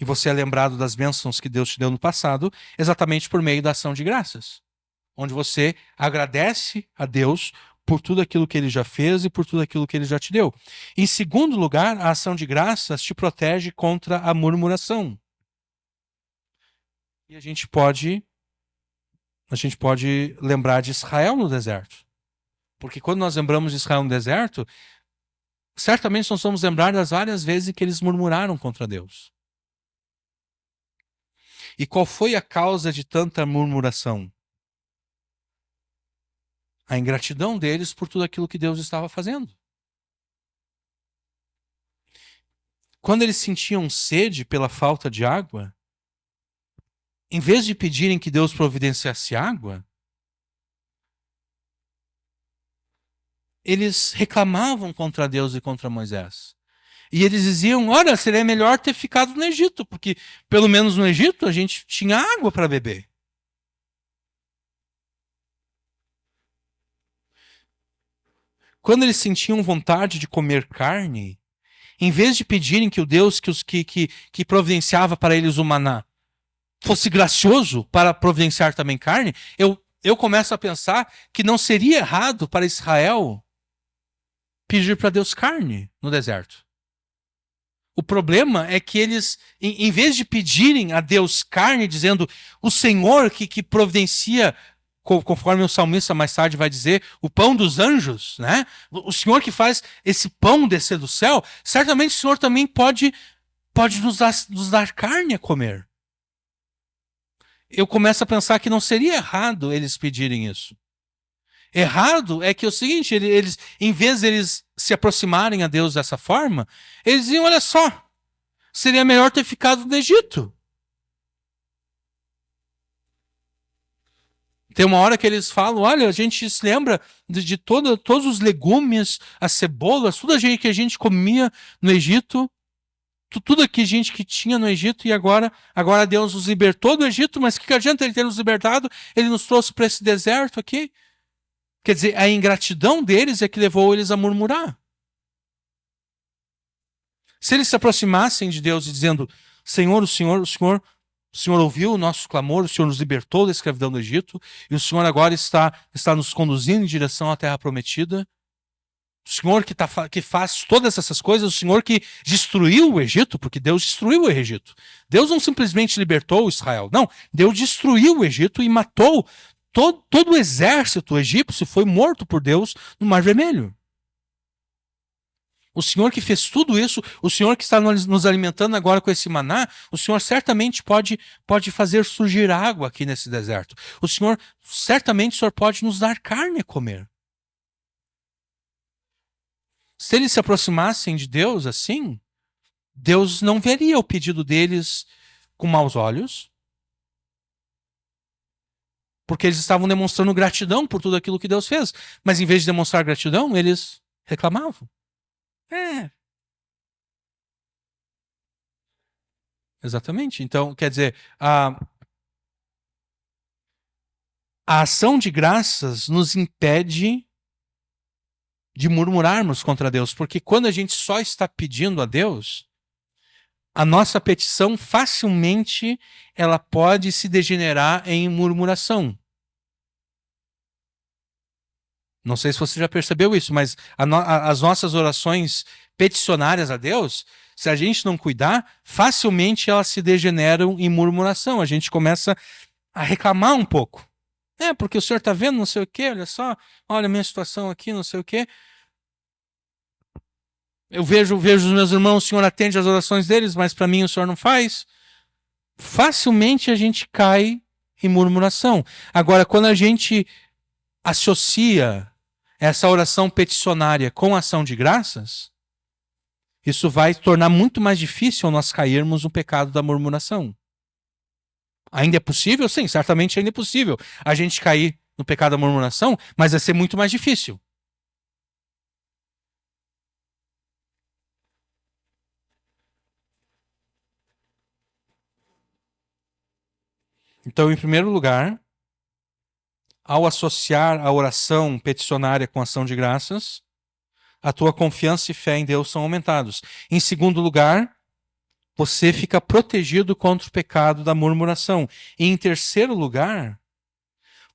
E você é lembrado das bênçãos que Deus te deu no passado, exatamente por meio da ação de graças, onde você agradece a Deus por tudo aquilo que Ele já fez e por tudo aquilo que Ele já te deu. Em segundo lugar, a ação de graças te protege contra a murmuração. E a gente pode lembrar de Israel no deserto. Porque quando nós lembramos de Israel no deserto, certamente nós vamos lembrar das várias vezes que eles murmuraram contra Deus. E qual foi a causa de tanta murmuração? A ingratidão deles por tudo aquilo que Deus estava fazendo. Quando eles sentiam sede pela falta de água, em vez de pedirem que Deus providenciasse água, eles reclamavam contra Deus e contra Moisés. E eles diziam, olha, seria melhor ter ficado no Egito, porque pelo menos no Egito a gente tinha água para beber. Quando eles sentiam vontade de comer carne, em vez de pedirem que o Deus que providenciava para eles o maná fosse gracioso para providenciar também carne, eu começo a pensar que não seria errado para Israel pedir para Deus carne no deserto. O problema é que eles, em vez de pedirem a Deus carne, dizendo o Senhor que providencia, conforme o salmista mais tarde vai dizer, o pão dos anjos, né? O Senhor que faz esse pão descer do céu, certamente o Senhor também pode nos dar carne a comer. Eu começo a pensar que não seria errado eles pedirem isso. Errado é que é o seguinte, eles, em vez de eles se aproximarem a Deus dessa forma, eles diziam, olha só, seria melhor ter ficado no Egito. Tem uma hora que eles falam, olha, a gente se lembra de todos os legumes, as cebolas, tudo que a gente comia no Egito, tudo aqui gente que tinha no Egito, e agora Deus nos libertou do Egito, mas que adianta Ele ter nos libertado? Ele nos trouxe para esse deserto aqui. Quer dizer, a ingratidão deles é que levou eles a murmurar. Se eles se aproximassem de Deus e dizendo, Senhor, o Senhor ouviu o nosso clamor, o Senhor nos libertou da escravidão do Egito, e o Senhor agora está nos conduzindo em direção à terra prometida. O Senhor que faz todas essas coisas, o Senhor que destruiu o Egito, porque Deus destruiu o Egito. Deus não simplesmente libertou Israel, não. Deus destruiu o Egito e matou todo o exército egípcio, foi morto por Deus no Mar Vermelho. O Senhor que fez tudo isso, o Senhor que está nos alimentando agora com esse maná, o Senhor certamente pode fazer surgir água aqui nesse deserto. Certamente o Senhor pode nos dar carne a comer. Se eles se aproximassem de Deus assim, Deus não veria o pedido deles com maus olhos, porque eles estavam demonstrando gratidão por tudo aquilo que Deus fez. Mas em vez de demonstrar gratidão, eles reclamavam. Exatamente. Então, quer dizer, a ação de graças nos impede de murmurarmos contra Deus, porque quando a gente só está pedindo a Deus, a nossa petição facilmente ela pode se degenerar em murmuração. Não sei se você já percebeu isso, mas as nossas orações peticionárias a Deus, se a gente não cuidar, facilmente elas se degeneram em murmuração. A gente começa a reclamar um pouco. Porque o senhor está vendo não sei o quê, olha só, olha a minha situação aqui, não sei o quê. Eu vejo os meus irmãos, o senhor atende as orações deles, mas para mim o senhor não faz. Facilmente a gente cai em murmuração. Agora, quando a gente associa essa oração peticionária com ação de graças, isso vai tornar muito mais difícil nós cairmos no pecado da murmuração. Ainda é possível? Sim, certamente ainda é possível a gente cair no pecado da murmuração, mas vai ser muito mais difícil. Então, em primeiro lugar, ao associar a oração peticionária com ação de graças, a tua confiança e fé em Deus são aumentados. Em segundo lugar, você fica protegido contra o pecado da murmuração. E em terceiro lugar,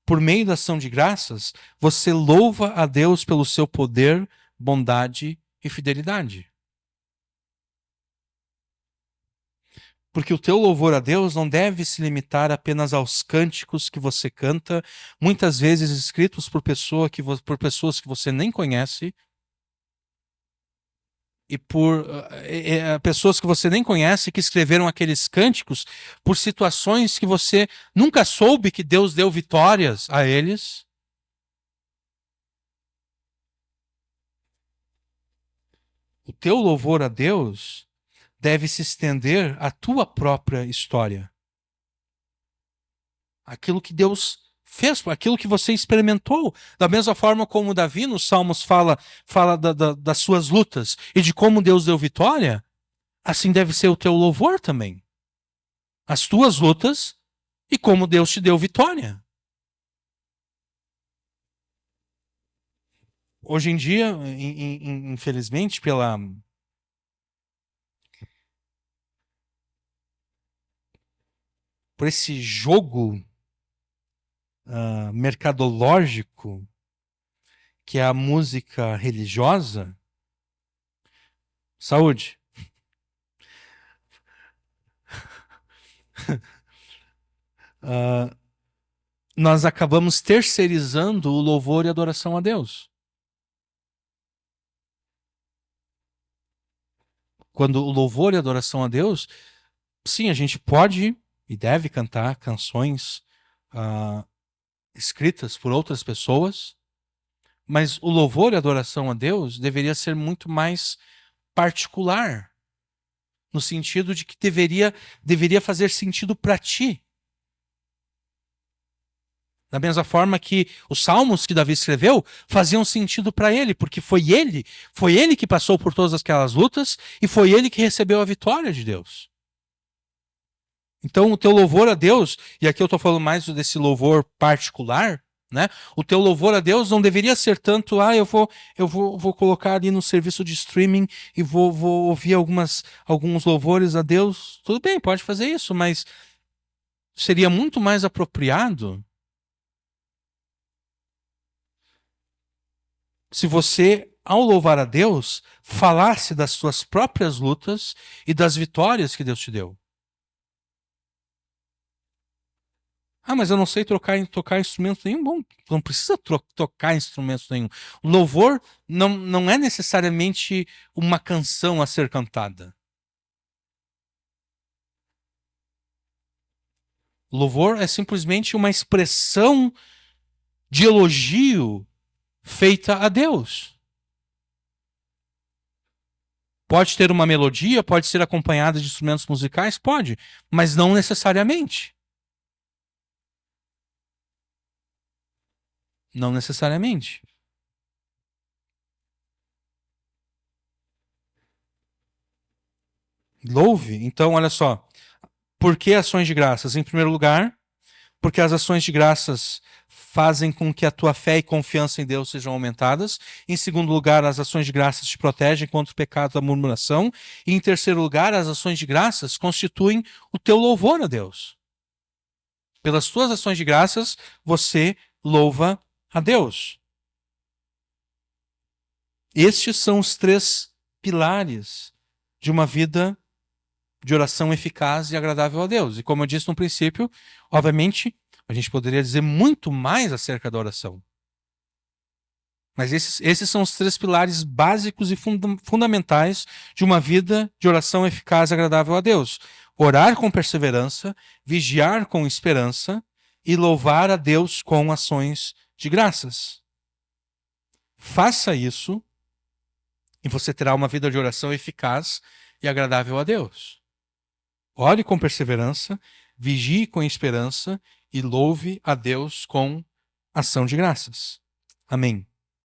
por meio da ação de graças, você louva a Deus pelo seu poder, bondade e fidelidade. Porque o teu louvor a Deus não deve se limitar apenas aos cânticos que você canta, muitas vezes escritos por pessoas que você nem conhece, e por pessoas que você nem conhece que escreveram aqueles cânticos por situações que você nunca soube que Deus deu vitórias a eles. O teu louvor a Deus deve se estender à tua própria história. Aquilo que Deus fez, aquilo que você experimentou. Da mesma forma como Davi nos Salmos fala das suas lutas e de como Deus deu vitória, assim deve ser o teu louvor também. As tuas lutas e como Deus te deu vitória. Hoje em dia, infelizmente, por esse jogo mercadológico que é a música religiosa, saúde. Nós acabamos terceirizando o louvor e a adoração a Deus. Quando o louvor e a adoração a Deus, sim, a gente pode e deve cantar canções escritas por outras pessoas, mas o louvor e a adoração a Deus deveria ser muito mais particular, no sentido de que deveria fazer sentido para ti. Da mesma forma que os salmos que Davi escreveu faziam sentido para ele, porque foi ele que passou por todas aquelas lutas e foi ele que recebeu a vitória de Deus. Então o teu louvor a Deus, e aqui eu estou falando mais desse louvor particular, né? O teu louvor a Deus não deveria ser tanto, eu vou colocar ali no serviço de streaming e vou ouvir alguns louvores a Deus. Tudo bem, pode fazer isso, mas seria muito mais apropriado se você, ao louvar a Deus, falasse das suas próprias lutas e das vitórias que Deus te deu. Mas eu não sei tocar instrumento nenhum. Bom, não precisa tocar instrumento nenhum. O louvor não é necessariamente uma canção a ser cantada. O louvor é simplesmente uma expressão de elogio feita a Deus. Pode ter uma melodia, pode ser acompanhada de instrumentos musicais? Pode, mas não necessariamente. Não necessariamente. Louve. Então, olha só. Por que ações de graças? Em primeiro lugar, porque as ações de graças fazem com que a tua fé e confiança em Deus sejam aumentadas. Em segundo lugar, as ações de graças te protegem contra o pecado da murmuração. E em terceiro lugar, as ações de graças constituem o teu louvor a Deus. Pelas tuas ações de graças, você louva a Deus. Estes são os 3 pilares de uma vida de oração eficaz e agradável a Deus. E como eu disse no princípio, obviamente, a gente poderia dizer muito mais acerca da oração. Mas esses são os 3 pilares básicos e fundamentais de uma vida de oração eficaz e agradável a Deus. Orar com perseverança, vigiar com esperança e louvar a Deus com ações de graças. Faça isso e você terá uma vida de oração eficaz e agradável a Deus. Ore com perseverança, vigie com esperança e louve a Deus com ação de graças. Amém.